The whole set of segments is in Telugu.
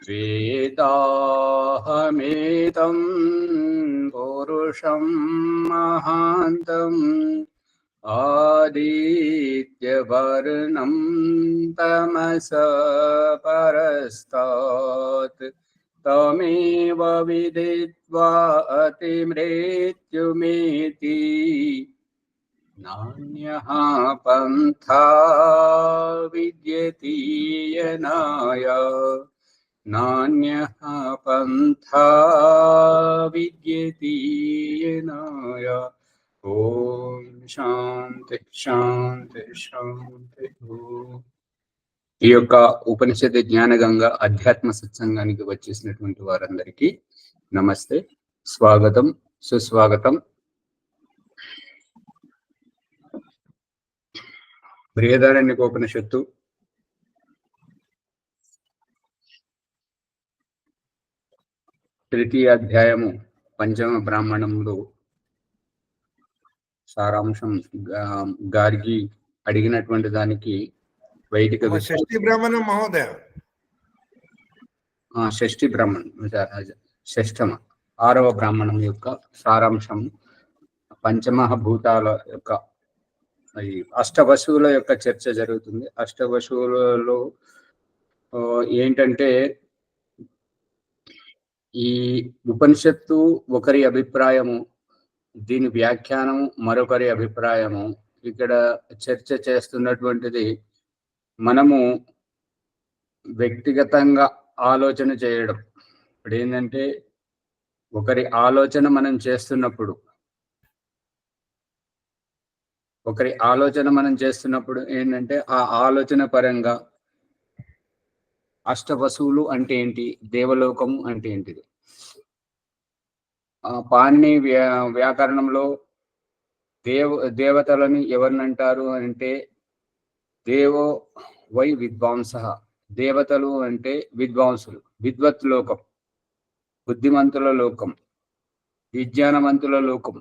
वेदाहमेतं पुरुषं महान्तम् आदित्यवर्णं तमसः परस्तात् तमेव विदित्वा अतिमृत्युमेति नान्यः पन्था विद्यते यनाय नान्यः पन्था विद्यते यनाय। ఓం శాంతి శాంతి శాంతి. ఈ యొక్క ఉపనిషత్ జ్ఞానగంగ అధ్యాత్మ సత్సంగానికి వచ్చేసినటువంటి వారందరికీ నమస్తే, స్వాగతం, సుస్వాగతం. బృహదారణ్యకోపనిషత్తు తృతీయ అధ్యాయము పంచమ బ్రాహ్మణంలో సారాంశం గార్గి అడిగినటువంటి దానికి వైదిక షష్ఠి బ్రాహ్మణం మహోదయ, షష్ఠి బ్రాహ్మణం షష్ఠమ 6వ బ్రాహ్మణం యొక్క సారాంశం పంచమహాభూతాల యొక్క అష్టవశువుల యొక్క చర్చ జరుగుతుంది. అష్టవశువులలో ఏంటంటే ఈ ఉపనిషత్తు ఒకరి అభిప్రాయము, దీని వ్యాఖ్యానం మరొకరి అభిప్రాయము. ఇక్కడ చర్చ చేస్తున్నటువంటిది మనము వ్యక్తిగతంగా ఆలోచన చేయడం. ఇప్పుడు ఏంటంటే ఒకరి ఆలోచన మనం చేస్తున్నప్పుడు ఏంటంటే ఆ ఆలోచన పరంగా అష్టవసువులు అంటే ఏంటి, దేవలోకము అంటే ఏంటిది. పాణిని వ్యాకరణంలో దేవతలని ఎవరినంటారు అంటే దేవో వై విద్వాంస. దేవతలు అంటే విద్వాంసులు, విద్వత్ లోకం, బుద్ధిమంతుల లోకం, విజ్ఞానవంతుల లోకం.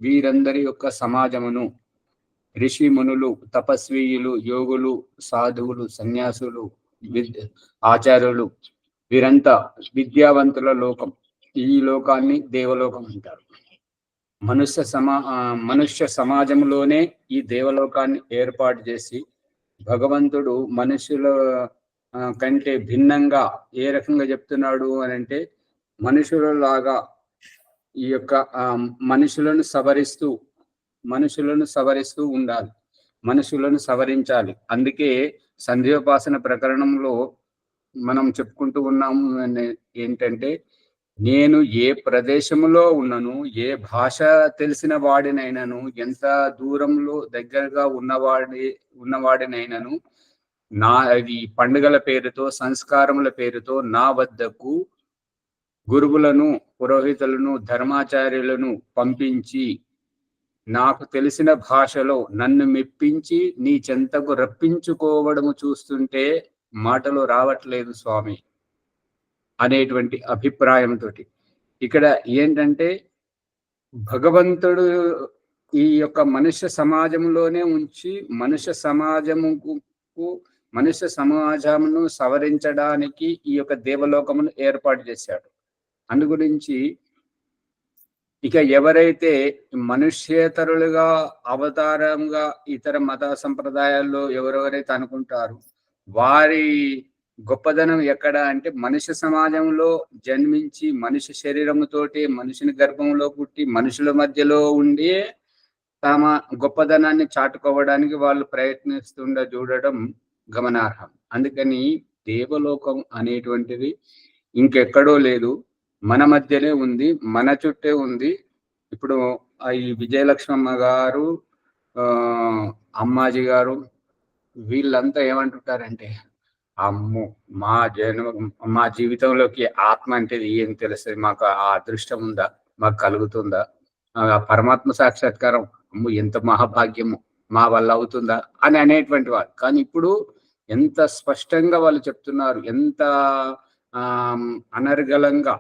వీరందరి యొక్క సమాజమును ఋషి మునులు, తపస్వీయులు, యోగులు, సాధువులు, సన్యాసులు, ఆచార్యులు, వీరంతా విద్యావంతుల లోకం. ఈ లోకాన్ని దేవలోకం అంటారు. మనుష్య సమాజంలోనే ఈ దేవలోకాన్ని ఏర్పాటు చేసి భగవంతుడు మనుషుల కంటే భిన్నంగా ఏ రకంగా చెప్తున్నాడు అని అంటే మనుషులలాగా ఈ యొక్క మనుషులను సవరిస్తూ ఉండాలి, మనుషులను సవరించాలి. అందుకే సంధ్యోపాసన ప్రకరణంలో మనం చెప్పుకుంటూ ఉన్నాము ఏంటంటే నేను ఏ ప్రదేశంలో ఉన్నను, ఏ భాష తెలిసిన వాడినైనాను, ఎంత దూరంలో దగ్గరగా ఉన్నవాడినైనాను ఈ పండుగల పేరుతో, సంస్కారముల పేరుతో నా వద్దకు గురువులను, పురోహితులను, ధర్మాచార్యులను పంపించి నాకు తెలిసిన భాషలో నన్ను మెప్పించి నీ చెంతకు రప్పించుకోవడము చూస్తుంటే మాటలు రావట్లేదు స్వామి అనేటువంటి అభిప్రాయంతో ఇక్కడ ఏంటంటే భగవంతుడు ఈ యొక్క మనుష్య సమాజంలోనే ఉంచి మనుష్య సమాజమును సవరించడానికి ఈ యొక్క దేవలోకమును ఏర్పాటు చేశాడు. అందు గురించి ఇక ఎవరైతే మనుష్యేతరులుగా అవతారంగా ఇతర మత సంప్రదాయాల్లో ఎవరెవరైతే అనుకుంటారు వారి గొప్పదనం ఎక్కడ అంటే మనుష్య సమాజంలో జన్మించి మనుష్య శరీరముతోటి మనుషుని గర్భంలో పుట్టి మనుషుల మధ్యలో ఉండి తమ గొప్పదనాన్ని చాటుకోవడానికి వాళ్ళు చూడడం గమనార్హం. అందుకని దేవలోకం అనేటువంటిది ఇంకెక్కడో లేదు, మన మధ్యనే ఉంది, మన చుట్టే ఉంది. ఇప్పుడు ఈ విజయలక్ష్మమ్మ గారు, అమ్మాజీ గారు వీళ్ళంతా ఏమంటుంటారంటే అమ్ము మా జీవితంలోకి ఆత్మ అంటే ఏం తెలుస్తుంది, మాకు ఆ అదృష్టం ఉందా, మాకు కలుగుతుందా, ఆ పరమాత్మ సాక్షాత్కారం అమ్ము ఎంత మహాభాగ్యము మా వల్ల అవుతుందా అని అనేటువంటి వారు. కానీ ఇప్పుడు ఎంత స్పష్టంగా వాళ్ళు చెప్తున్నారు, ఎంత అనర్గళంగా,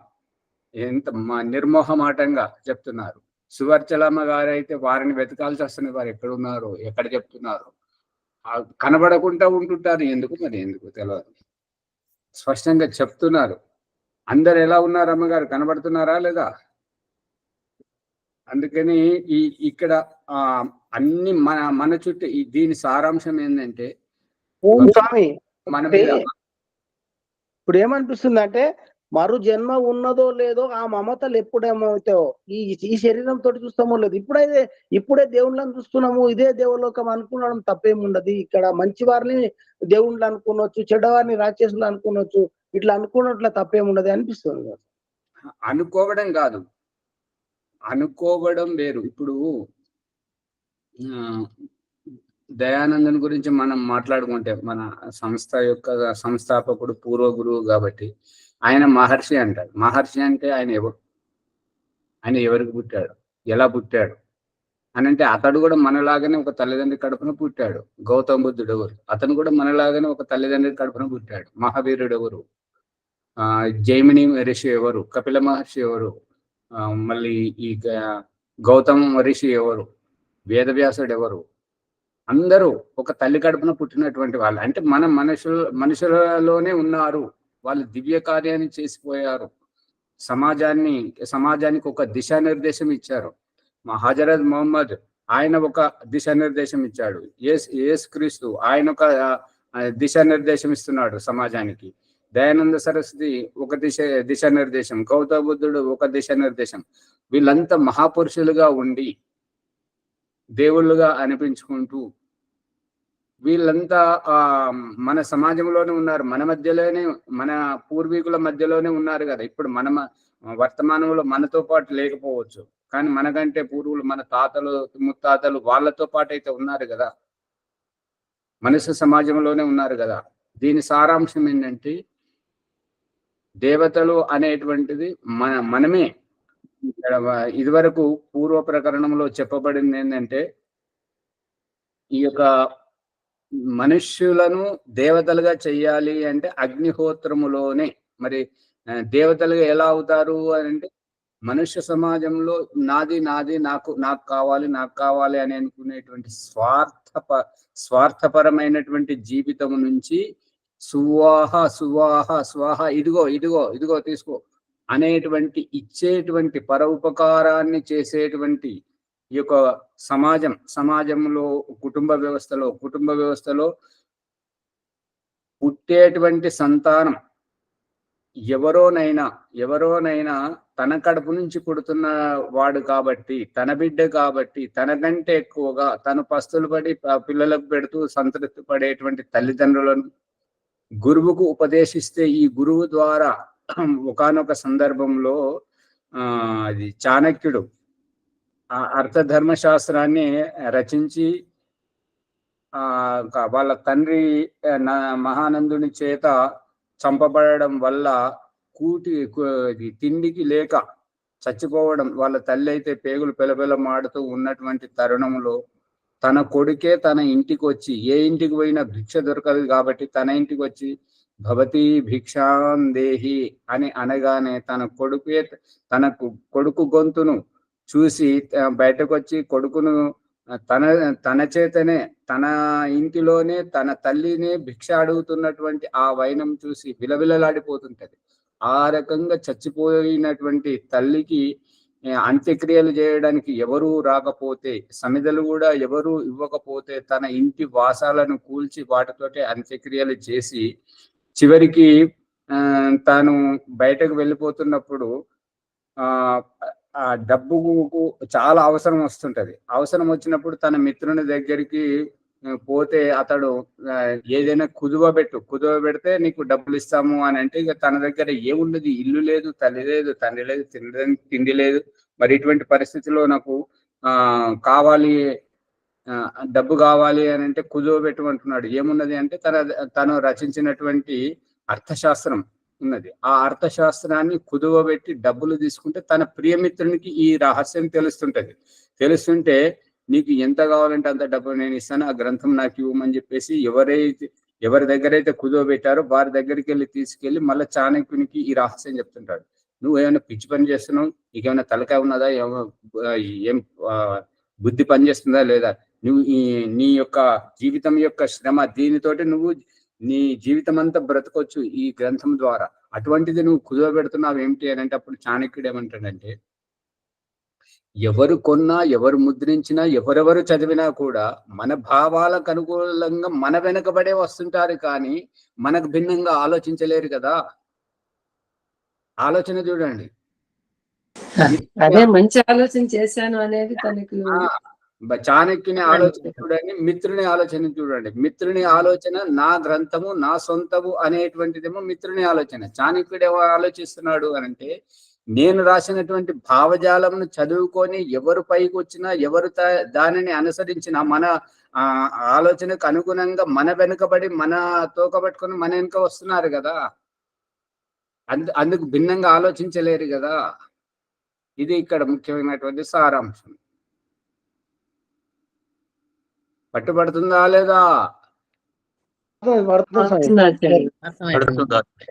ఎంత నిర్మోహమాటంగా చెప్తున్నారు. సువర్చలమ్మ గారైతే వారిని వెతకాల్సి వస్తుంది, వారు ఎక్కడున్నారో, ఎక్కడ చెప్తున్నారు, కనబడకుండా ఉంటుంటారు. ఎందుకు తెలియదు. స్పష్టంగా చెప్తున్నారు. అందరు ఎలా ఉన్నారు అమ్మగారు, కనబడుతున్నారా లేదా? అందుకని ఇక్కడ అన్ని మన చుట్టూ దీని సారాంశం ఏంటంటే స్వామి మన మీద ఇప్పుడు ఏమనిపిస్తుంది అంటే మరు జన్మ ఉన్నదో లేదో ఆ మమతలు ఎప్పుడేమవుతాయో ఈ శరీరంతో చూస్తామో లేదు. ఇప్పుడే దేవుళ్ళని చూస్తున్నాము, ఇదే దేవులోకం అనుకునడం తప్పేముండదు. ఇక్కడ మంచి వారిని దేవుళ్ళు అనుకోవచ్చు, చెడ్డవారిని రాక్షసులు అనుకోవచ్చు. ఇట్లా అనుకున్నట్ల తప్పేముండదు అనిపిస్తుంది. అనుకోవడం కాదు, అనుకోవడం వేరు. ఇప్పుడు దయానందన్ గురించి మనం మాట్లాడుకుంటే, మన సంస్థ యొక్క సంస్థాపకుడు పూర్వ గురువు కాబట్టి ఆయన మహర్షి అంటారు. మహర్షి అంటే ఆయన ఎవరు, ఆయన ఎవరికి పుట్టాడు, ఎలా పుట్టాడు అని అంటే, అతడు కూడా మనలాగానే ఒక తల్లిదండ్రి కడుపున పుట్టాడు. గౌతమ బుద్ధుడు ఎవరు, అతను కూడా మనలాగానే ఒక తల్లిదండ్రి కడుపున పుట్టాడు. మహావీరుడు ఎవరు, జైమిని ఋషి ఎవరు, కపిల మహర్షి ఎవరు, మళ్ళీ ఈ గౌతమ ఋషి ఎవరు, వేదవ్యాసుడు ఎవరు, అందరూ ఒక తల్లి కడుపున పుట్టినటువంటి వాళ్ళు. అంటే మన మనుషులలోనే ఉన్నారు. వాళ్ళు దివ్య కార్యాన్ని చేసిపోయారు. సమాజానికి ఒక దిశానిర్దేశం ఇచ్చారు. హజరత్ మొహమ్మద్ ఆయన ఒక దిశానిర్దేశం ఇచ్చాడు. యేసు క్రీస్తు ఆయన ఒక దిశానిర్దేశం ఇస్తున్నాడు సమాజానికి. దయానంద సరస్వతి ఒక దిశానిర్దేశం, గౌతమ బుద్ధుడు ఒక దిశానిర్దేశం. వీళ్ళంతా మహాపురుషులుగా ఉండి దేవుళ్ళుగా అనిపించుకుంటూ వీళ్ళంతా మన సమాజంలోనే ఉన్నారు, మన మధ్యలోనే, మన పూర్వీకుల మధ్యలోనే ఉన్నారు కదా. ఇప్పుడు మన వర్తమానంలో మనతో పాటు లేకపోవచ్చు, కానీ మనకంటే పూర్వులు, మన తాతలు ముత్తాతలు వాళ్ళతో పాటు అయితే ఉన్నారు కదా, మనుష్య సమాజంలోనే ఉన్నారు కదా. దీని సారాంశం ఏంటంటే, దేవతలు అనేటువంటిది మనమే. ఇదివరకు పూర్వ ప్రకరణంలో చెప్పబడింది ఏంటంటే, ఈ యొక్క మనుష్యులను దేవతలుగా చెయ్యాలి అంటే అగ్నిహోత్రములోనే. మరి దేవతలుగా ఎలా అవుతారు అని అంటే, మనుష్య సమాజంలో నాది నాది నాకు కావాలి అని అనుకునేటువంటి స్వార్థపరమైనటువంటి జీవితం నుంచి సువాహ సువాహ స్వాహ, ఇదిగో తీసుకో అనేటువంటి ఇచ్చేటువంటి పరోపకారాన్ని చేసేటువంటి ఈ యొక్క సమాజంలో కుటుంబ వ్యవస్థలో పుట్టేటువంటి సంతానం ఎవరోనైనా తన కడుపు నుంచి పుడుతున్న వాడు కాబట్టి, తన బిడ్డ కాబట్టి, తనకంటే ఎక్కువగా తను పస్తులు పడి పిల్లలకు పెడుతూ సంతృప్తి పడేటువంటి తల్లిదండ్రులను గురువుకు ఉపదేశిస్తే, ఈ గురువు ద్వారా ఒకానొక సందర్భంలో అది చాణక్యుడు అర్థధర్మశాస్త్రాన్ని రచించి వాళ్ళ తండ్రి మహానందుని చేత చంపబడడం వల్ల తిండికి లేక చచ్చిపోవడం, వాళ్ళ తల్లి అయితే పేగులు పెలపెలమాడుతూ ఉన్నటువంటి తరుణంలో తన కొడుకే తన ఇంటికి వచ్చి, ఏ ఇంటికి పోయినా భిక్ష దొరకదు కాబట్టి తన ఇంటికి వచ్చి భవతి భిక్షాందేహి అని అనగానే తన కొడుకు గొంతును చూసి బయటకు వచ్చి కొడుకును తన చేతనే, తన ఇంటిలోనే తన తల్లినే భిక్ష అడుగుతున్నటువంటి ఆ వైనం చూసి విలవిలలాడిపోతుంటది. ఆ రకంగా చచ్చిపోయినటువంటి తల్లికి అంత్యక్రియలు చేయడానికి ఎవరు రాకపోతే, సమిధలు కూడా ఎవరు ఇవ్వకపోతే, తన ఇంటి వాసాలను కూల్చి వాటితోటే అంత్యక్రియలు చేసి చివరికి తాను బయటకు వెళ్ళిపోతున్నప్పుడు ఆ డబ్బుకు చాలా అవసరం వస్తుంటది. అవసరం వచ్చినప్పుడు తన మిత్రుని దగ్గరికి పోతే అతడు ఏదైనా కుదువ పెడితే నీకు డబ్బులు ఇస్తాము అని అంటే, ఇక తన దగ్గర ఏముండదు, ఇల్లు లేదు, తల్లి లేదు, తండ్రి లేదు, తిండి లేదు. మరి ఇటువంటి పరిస్థితిలో నాకు డబ్బు కావాలి అని అంటే కుదువ పెట్టమంటున్నాడు. ఏమున్నది అంటే తను రచించినటువంటి అర్థశాస్త్రం ఉన్నది. ఆ అర్థశాస్త్రాన్ని కుదువ పెట్టి డబ్బులు తీసుకుంటే తన ప్రియమిత్రునికి ఈ రహస్యం తెలుస్తుంటే నీకు ఎంత కావాలంటే అంత డబ్బు నేను ఇస్తాను, ఆ గ్రంథం నాకు ఇవ్వమని చెప్పేసి ఎవరి దగ్గర అయితే కుదువ పెట్టారో వారి దగ్గరికి వెళ్ళి తీసుకెళ్లి మళ్ళీ చాణక్యునికి ఈ రహస్యం చెప్తుంటాడు. నువ్వు ఏమైనా పిచ్చి పని చేస్తున్నావు, నీకేమైనా తలకాయ ఉన్నదా, ఏం బుద్ధి పనిచేస్తుందా లేదా, నువ్వు నీ యొక్క జీవితం యొక్క శ్రమ దీనితోటి నువ్వు నీ జీవితం అంతా బ్రతకొచ్చు ఈ గ్రంథం ద్వారా. అటువంటిది నువ్వు కుదవబెడుతున్నావు ఏమిటి అని అంటే, అప్పుడు చాణక్యుడు ఏమంటాడంటే, ఎవరు కొన్నా, ఎవరు ముద్రించినా, ఎవరెవరు చదివినా కూడా మన భావాలకు అనుకూలంగా మన వెనకబడే వస్తుంటారు, కానీ మనకు భిన్నంగా ఆలోచించలేరు కదా. ఆలోచన చూడండి. అదే మంచి ఆలోచన చేశాను అనేది తనకు. చాణక్యుని ఆలోచన చూడండి, మిత్రుని ఆలోచన చూడండి. మిత్రుని ఆలోచన నా గ్రంథము, నా సొంతము అనేటువంటిదేమో మిత్రుని ఆలోచన. చాణక్యుడు ఏమో ఆలోచిస్తున్నాడు అని అంటే, నేను రాసినటువంటి భావజాలంను చదువుకొని ఎవరు పైకి వచ్చినా, ఎవరు దానిని అనుసరించిన మన ఆలోచనకు అనుగుణంగా మన వెనుకబడి మన తోకబట్టుకొని మన వెనుక వస్తున్నారు కదా. అందుకు భిన్నంగా ఆలోచించలేరు కదా. ఇది ఇక్కడ ముఖ్యమైనటువంటి సారాంశం. పట్టుబడుతుందా లేదా?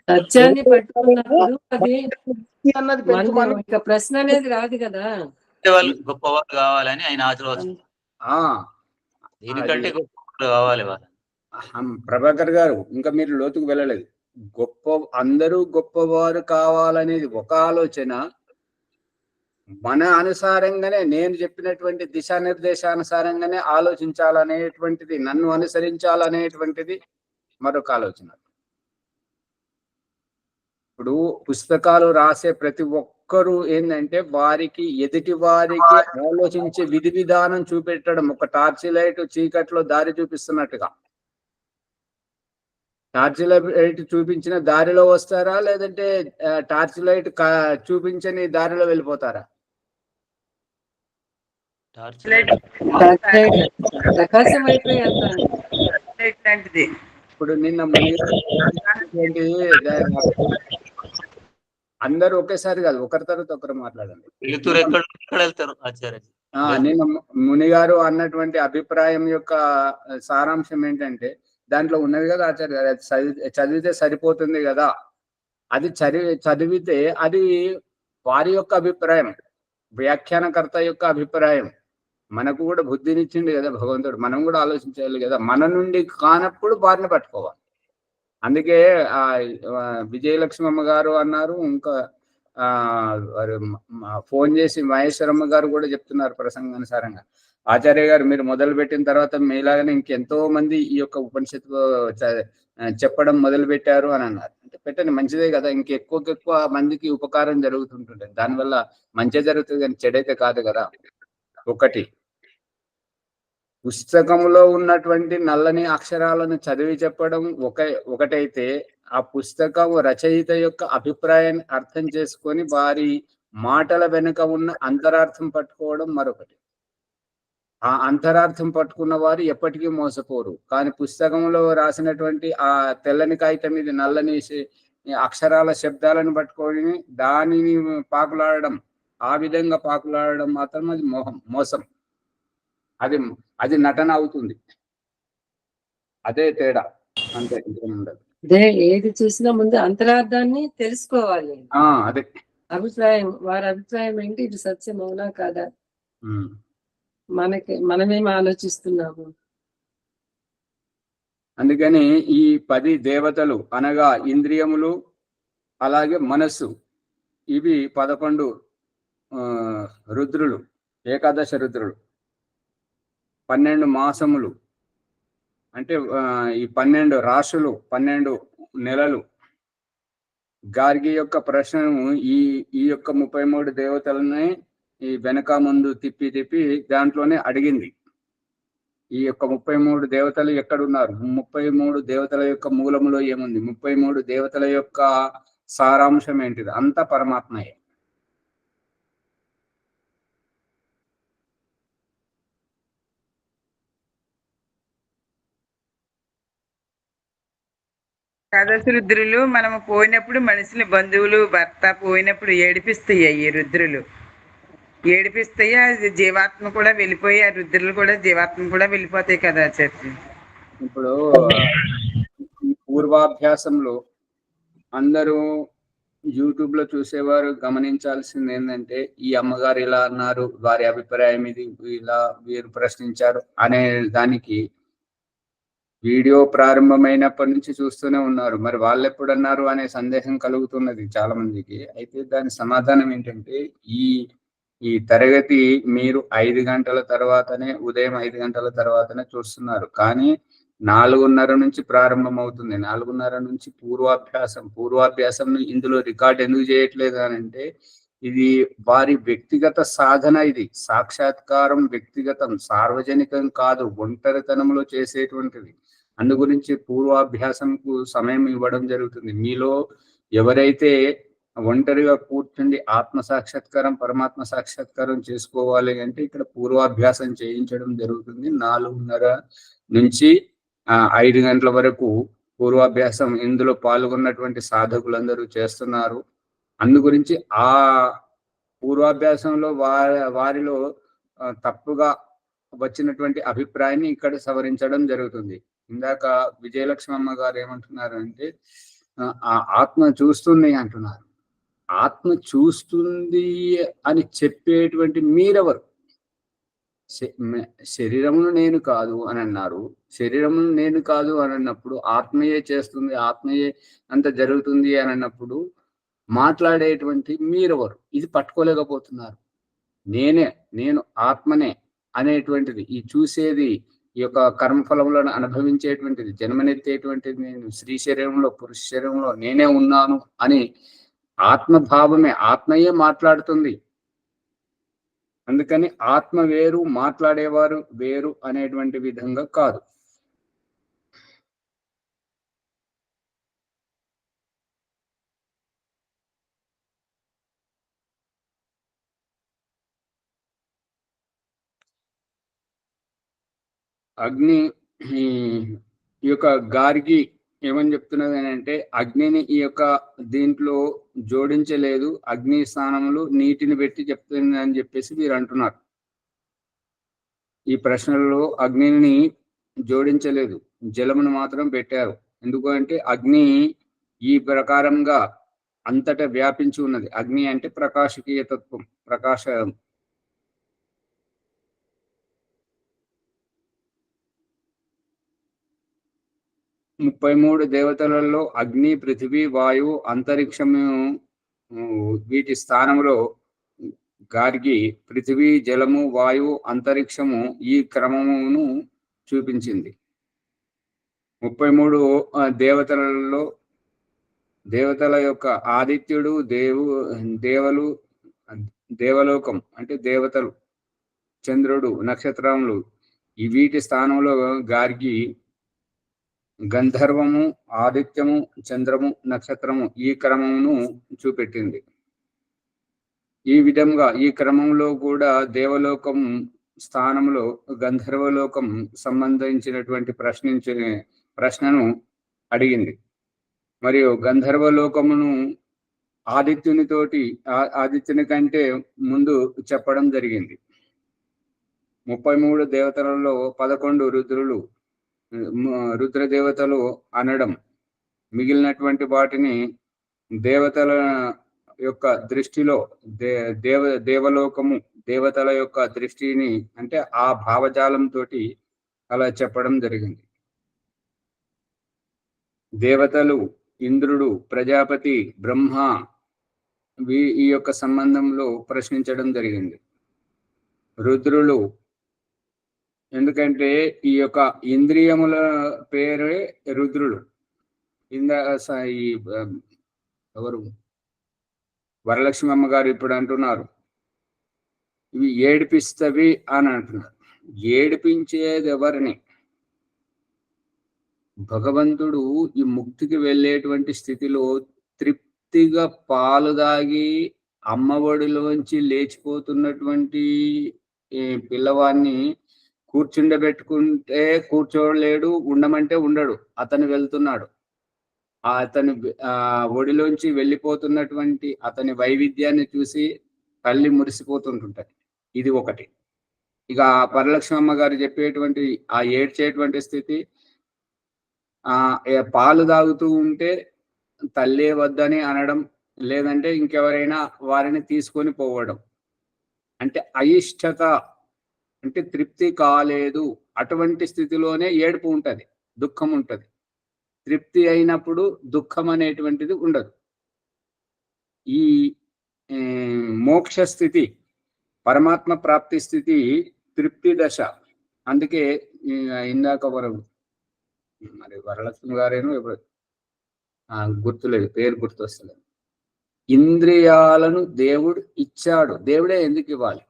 సత్యాన్ని పట్టుకున్నప్పుడు అది ఇక ప్రశ్న అనేది రాదు కదా. వాళ్ళు గొప్పవాళ్ళు కావాలని ఆయన ఆశీర్వాదం. దీనికంటే గొప్పవాళ్ళు కావాలి వాళ్ళు. ప్రభాకర్ గారు, ఇంకా మీరు లోతుకు వెళ్ళలేదు. అందరూ గొప్పవారు కావాలనేది ఒక ఆలోచన. మన అనుసారంగానే, నేను చెప్పినటువంటి దిశానిర్దేశానుసారంగానే ఆలోచించాలనేటువంటిది, నన్ను అనుసరించాలనేటువంటిది మరొక ఆలోచన. ఇప్పుడు పుస్తకాలు రాసే ప్రతి ఒక్కరూ ఏంటంటే, వారికి ఎదుటి వారికి ఆలోచించే విధి విధానం చూపెట్టడం. ఒక టార్చ్ లైట్ చీకట్లో దారి చూపిస్తున్నట్టుగా. టార్చ్ లైట్ చూపించిన దారిలో వస్తారా, లేదంటే టార్చ్ లైట్ చూపించని దారిలో వెళ్ళిపోతారా? ఇప్పుడు నిన్న అందరూ ఒకేసారి కాదు, ఒకరి తర్వాత ఒకరు మాట్లాడండి. నిన్న మునిగారు అన్నటువంటి అభిప్రాయం యొక్క సారాంశం ఏంటంటే, దాంట్లో ఉన్నది కదా ఆచార్య గారు, చదివితే సరిపోతుంది కదా. అది చదివితే అది వారి యొక్క అభిప్రాయం, వ్యాఖ్యానకర్త యొక్క అభిప్రాయం. మనకు కూడా బుద్ధినిచ్చింది కదా భగవంతుడు, మనం కూడా ఆలోచించాలి కదా. మన నుండి కానప్పుడు వారిని పట్టుకోవాలి. అందుకే విజయలక్ష్మమ్మ గారు అన్నారు, ఇంకా ఫోన్ చేసి మహేశ్వరమ్మ గారు కూడా చెప్తున్నారు ప్రసంగానుసారంగా, ఆచార్య గారు మీరు మొదలు పెట్టిన తర్వాత మీలాగానే ఇంకెంతో మంది ఈ యొక్క ఉపనిషత్తు చెప్పడం మొదలు పెట్టారు అని అన్నారు. అంటే పెట్టండి, మంచిదే కదా. ఇంకెక్కువ మందికి ఉపకారం జరుగుతుంటుంది, దానివల్ల మంచి జరుగుతుంది కానీ చెడైతే కాదు కదా. ఒకటి, పుస్తకంలో ఉన్నటువంటి నల్లని అక్షరాలను చదివి చెప్పడం ఒకటైతే, ఆ పుస్తకం రచయిత యొక్క అభిప్రాయాన్ని అర్థం చేసుకొని వారి మాటల వెనుక ఉన్న అంతరార్థం పట్టుకోవడం మరొకటి. ఆ అంతరార్థం పట్టుకున్న వారు ఎప్పటికీ మోసపోరు. కానీ పుస్తకంలో రాసినటువంటి ఆ తెల్లని కాగితం మీద నల్లని అక్షరాల శబ్దాలను పట్టుకొని దానిని పాకులాడడం, ఆ విధంగా పాకులాడడం మాత్రం అది మోసం. అది నటన అవుతుంది. అదే తేడా, అంతే, ఉండదు. అదే ఏది చూసినా ముందు అంతరార్థాన్ని తెలుసుకోవాలి. అదే వారి అభిప్రాయం ఏంటి, ఇది సత్యం అవునా కాదా, మనమేం ఆలోచిస్తున్నాము. అందుకని ఈ 10 దేవతలు అనగా ఇంద్రియములు, అలాగే మనస్సు, ఇవి 11 రుద్రులు, ఏకాదశ రుద్రులు, 12 మాసములు, అంటే ఈ 12 రాశులు, 12 నెలలు. గార్గి యొక్క ప్రశ్నను ఈ యొక్క 33 దేవతలని ఈ వెనక ముందు తిప్పి దాంట్లోనే అడిగింది. ఈ యొక్క 33 దేవతలు ఎక్కడున్నారు, 33 దేవతల యొక్క మూలములో ఏముంది, 33 దేవతల యొక్క సారాంశం ఏంటిది, అంతా పరమాత్మయే. ఏకాదశి రుద్రులు మనము పోయినప్పుడు మనుషులు, బంధువులు, భర్త పోయినప్పుడు ఏడిపిస్తాయి. ఈ రుద్రులు ఏడిపిస్తాయి. అది జీవాత్మ కూడా వెళ్ళిపోయి, ఆ రుద్రులు కూడా జీవాత్మ కూడా వెళ్ళిపోతాయి కదా ఆచార్య. ఇప్పుడు పూర్వాభ్యాసంలో అందరూ యూట్యూబ్ లో చూసేవారు గమనించాల్సింది ఏంటంటే, ఈ అమ్మగారు ఇలా అన్నారు, వారి అభిప్రాయం ఇది, ఇలా వీరు ప్రశ్నించారు అనే దానికి వీడియో ప్రారంభమైనప్పటి నుంచి చూస్తూనే ఉన్నారు. మరి వాళ్ళు ఎప్పుడు అన్నారు అనే సందేహం కలుగుతున్నది చాలా మందికి. అయితే దాని సమాధానం ఏంటంటే ఈ తరగతి మీరు 5 గంటల తర్వాతనే, ఉదయం 5 గంటల తర్వాతనే చూస్తున్నారు. కానీ 4:30 నుంచి ప్రారంభం అవుతుంది. 4:30 నుంచి పూర్వాభ్యాసం ఇందులో రికార్డ్ ఎందుకు చేయట్లేదు అని అంటే, ఇది వారి వ్యక్తిగత సాధన. ఇది సాక్షాత్కారం వ్యక్తిగతం, సార్వజనికం కాదు, ఒంటరితనంలో చేసేటువంటిది. అందు గురించి పూర్వాభ్యాసంకు సమయం ఇవ్వడం జరుగుతుంది. మీలో ఎవరైతే ఒంటరిగా కూర్చుండి ఆత్మ సాక్షాత్కారం, పరమాత్మ సాక్షాత్కారం చేసుకోవాలి అంటే ఇక్కడ పూర్వాభ్యాసం చేయించడం జరుగుతుంది. 4:30 నుంచి 5 గంటల వరకు పూర్వాభ్యాసం ఇందులో పాల్గొన్నటువంటి సాధకులందరూ చేస్తున్నారు. అందు గురించి ఆ పూర్వాభ్యాసంలో వారిలో తప్పుగా వచ్చినటువంటి అభిప్రాయాన్ని ఇక్కడ సవరించడం జరుగుతుంది. ఇందాక విజయలక్ష్మమ్మ గారు ఏమంటున్నారు అంటే, ఆ ఆత్మ చూస్తుంది అంటున్నారు. ఆత్మ చూస్తుంది అని చెప్పేటువంటి మీరెవరు? శరీరమును నేను కాదు అని అన్నారు. శరీరమును నేను కాదు అని అన్నప్పుడు ఆత్మయే చేస్తుంది, ఆత్మయే అంత జరుగుతుంది అని అన్నప్పుడు మాట్లాడేటువంటి మీరెవరు? ఇది పట్టుకోలేకపోతున్నారు. నేను ఆత్మనే అనేటువంటిది, ఈ చూసేది, ఈ యొక్క కర్మఫలములను అనుభవించేటువంటిది, జన్మనెత్తేటువంటిది నేను, స్త్రీ శరీరంలో పురుష శరీరంలో నేనే ఉన్నాను అని ఆత్మభావమే, ఆత్మయే మాట్లాడుతుంది. అందుకని ఆత్మ వేరు, మాట్లాడేవారు వేరు అనేటువంటి విధంగా కాదు. అగ్ని ఈ యొక్క గార్గి ఏమని చెప్తున్నది అని అంటే, అగ్నిని ఈ యొక్క దీంట్లో జోడించలేదు, అగ్ని స్థానంలో నీటిని పెట్టి చెప్తుంది అని చెప్పేసి మీరు అంటున్నారు. ఈ ప్రశ్నలలో అగ్నిని జోడించలేదు, జలమును మాత్రం పెట్టారు. ఎందుకు అంటే అగ్ని ఈ ప్రకారంగా అంతటా వ్యాపించి ఉన్నది. అగ్ని అంటే ప్రకాశకీయ తత్వం, ప్రకాశం. 33 దేవతలలో అగ్ని, పృథివీ, వాయువు, అంతరిక్షము వీటి స్థానంలో గార్గి పృథివీ, జలము, వాయువు, అంతరిక్షము ఈ క్రమమును చూపించింది. 33 దేవతలలో దేవతల యొక్క ఆదిత్యుడు, దేవలు, దేవలోకం అంటే దేవతలు, చంద్రుడు, నక్షత్రములు ఈ వీటి స్థానంలో గార్గి గంధర్వము, ఆదిత్యము, చంద్రము, నక్షత్రము ఈ క్రమమును చూపెట్టింది. ఈ విధంగా ఈ క్రమంలో కూడా దేవలోకం స్థానంలో గంధర్వలోకం సంబంధించినటువంటి ప్రశ్నను అడిగింది. మరియు గంధర్వలోకమును ఆదిత్యుని కంటే ముందు చెప్పడం జరిగింది. 33 దేవతలలో 11 రుద్రదేవతలు అనడం, మిగిలినటువంటి వాటిని దేవతల యొక్క దృష్టిలో దేవలోకము దేవతల యొక్క దృష్టిని అంటే ఆ భావజాలంతో అలా చెప్పడం జరిగింది. దేవతలు, ఇంద్రుడు, ప్రజాపతి, బ్రహ్మ ఈ యొక్క సంబంధంలో ప్రశ్నించడం జరిగింది. రుద్రులు ఎందుకంటే ఈ యొక్క ఇంద్రియముల పేరే రుద్రులు. ఎవరు వరలక్ష్మి అమ్మగారు ఇప్పుడు అంటున్నారు, ఇవి ఏడిపిస్తవి అని అంటున్నారు. ఏడిపించేది ఎవరిని? భగవంతుడు ఈ ముక్తికి వెళ్ళేటువంటి స్థితిలో తృప్తిగా పాలు దాగి అమ్మఒడిలోంచి లేచిపోతున్నటువంటి పిల్లవాడిని కూర్చుండబెట్టుకుంటే కూర్చోలేడు, ఉండమంటే ఉండడు. అతను వెళ్తున్నాడు. అతని ఒడిలోంచి వెళ్ళిపోతున్నటువంటి అతని వైవిధ్యాన్ని చూసి తల్లి మురిసిపోతుంటుంటది. ఇది ఒకటి. ఇక వరలక్ష్మమ్మ గారు చెప్పేటువంటి ఆ ఏడ్చేటువంటి స్థితి, పాలు తాగుతూ ఉంటే తల్లే వద్దని అనడం, లేదంటే ఇంకెవరైనా వారిని తీసుకొని పోవడం. అంటే అయిష్టత, అంటే తృప్తి కాలేదు, అటువంటి స్థితిలోనే ఏడుపు ఉంటది. దుఃఖం ఉంటది. తృప్తి అయినప్పుడు దుఃఖం అనేటువంటిది ఉండదు. ఈ మోక్ష స్థితి, పరమాత్మ ప్రాప్తి స్థితి తృప్తి దశ. అందుకే ఇందాక మరి వరలక్ష్మి గారేను ఎప్పుడు గుర్తులేదు, పేరు గుర్తొస్తలేదు. ఇంద్రియాలను దేవుడు ఇచ్చాడు. దేవుడే ఎందుకు ఇవ్వాలి?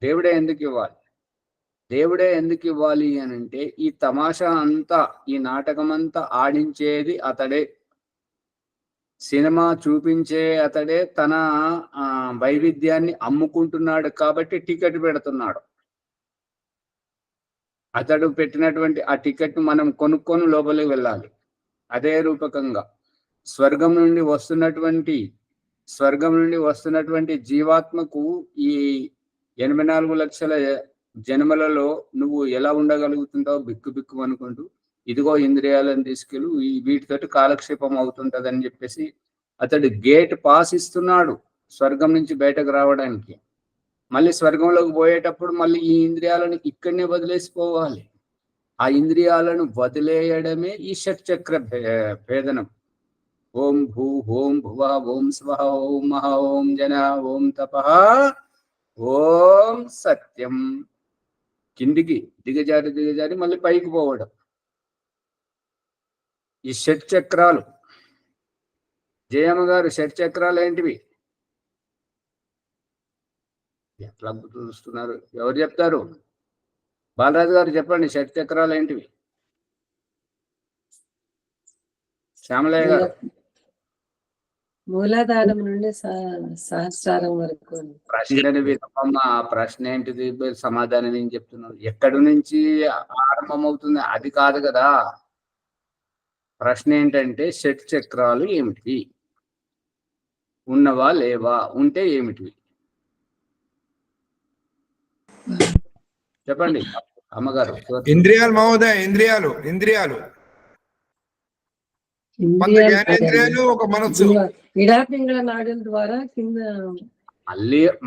దేవుడే ఎందుకు ఇవ్వాలి? దేవుడే ఎందుకు ఇవ్వాలి అని అంటే, ఈ తమాషా అంతా, ఈ నాటకం అంతా ఆడించేది అతడే, సినిమా చూపించే అతడే, తన వైవిధ్యాన్ని అమ్ముకుంటున్నాడు కాబట్టి టికెట్ పెడుతున్నాడు. అతడు పెట్టినటువంటి ఆ టికెట్ మనం కొనుక్కొని లోపలికి వెళ్ళాలి. అదే రూపకంగా స్వర్గం నుండి వస్తున్నటువంటి జీవాత్మకు ఈ 84 లక్షల జన్మలలో నువ్వు ఎలా ఉండగలుగుతుంటావు బిక్కు బిక్కు అనుకుంటూ, ఇదిగో ఇంద్రియాలను తీసుకెళ్ళి వీటితోటి కాలక్షేపం అవుతుంటదని చెప్పేసి అతడు గేట్ పాస్ ఇస్తున్నాడు స్వర్గం నుంచి బయటకు రావడానికి. మళ్ళీ స్వర్గంలోకి పోయేటప్పుడు మళ్ళీ ఈ ఇంద్రియాలను ఇక్కడనే వదిలేసిపోవాలి. ఆ ఇంద్రియాలను వదిలేయడమే ఈ షట్చక్ర భేదనం. ఓం భూ ఓం భువ ఓం స్వహ ఓం మహ ఓం జన ఓం తపః ఓం సత్యం. కిందికి దిగజారి మళ్ళీ పైకి పోవడం. ఈ షట్చక్రాలు, జయమ్మ గారు, షట్చక్రాలు ఏంటివి? ఎట్లా చూస్తున్నారు? ఎవరు చెప్తారు? బాలరాజు గారు చెప్పండి, షట్చక్రాలు ఏంటివి? శ్యామలయ్య గారు. మూలాధారం నుండి సహస్రారం వరకు. ప్రశ్నని వినమ్మ, ఆ ప్రశ్న ఏంటిది? సమాధానం ఏం చెప్తున్నాను? ఎక్కడి నుంచి ఆరంభం అవుతుంది అది కాదు కదా. ప్రశ్న ఏంటంటే షట్చక్రాలు ఏమిటి? ఉన్నవా లేవా? ఉంటే ఏమిటివి? చెప్పండి అమ్మగారు. ఇంద్రియాలు మహోదయ, ఇంద్రియాలు కొంత జ్ఞానేంద్రియాలు, ఒక మనస్సు. ఇడాపింగళ నాడుల ద్వారా కింద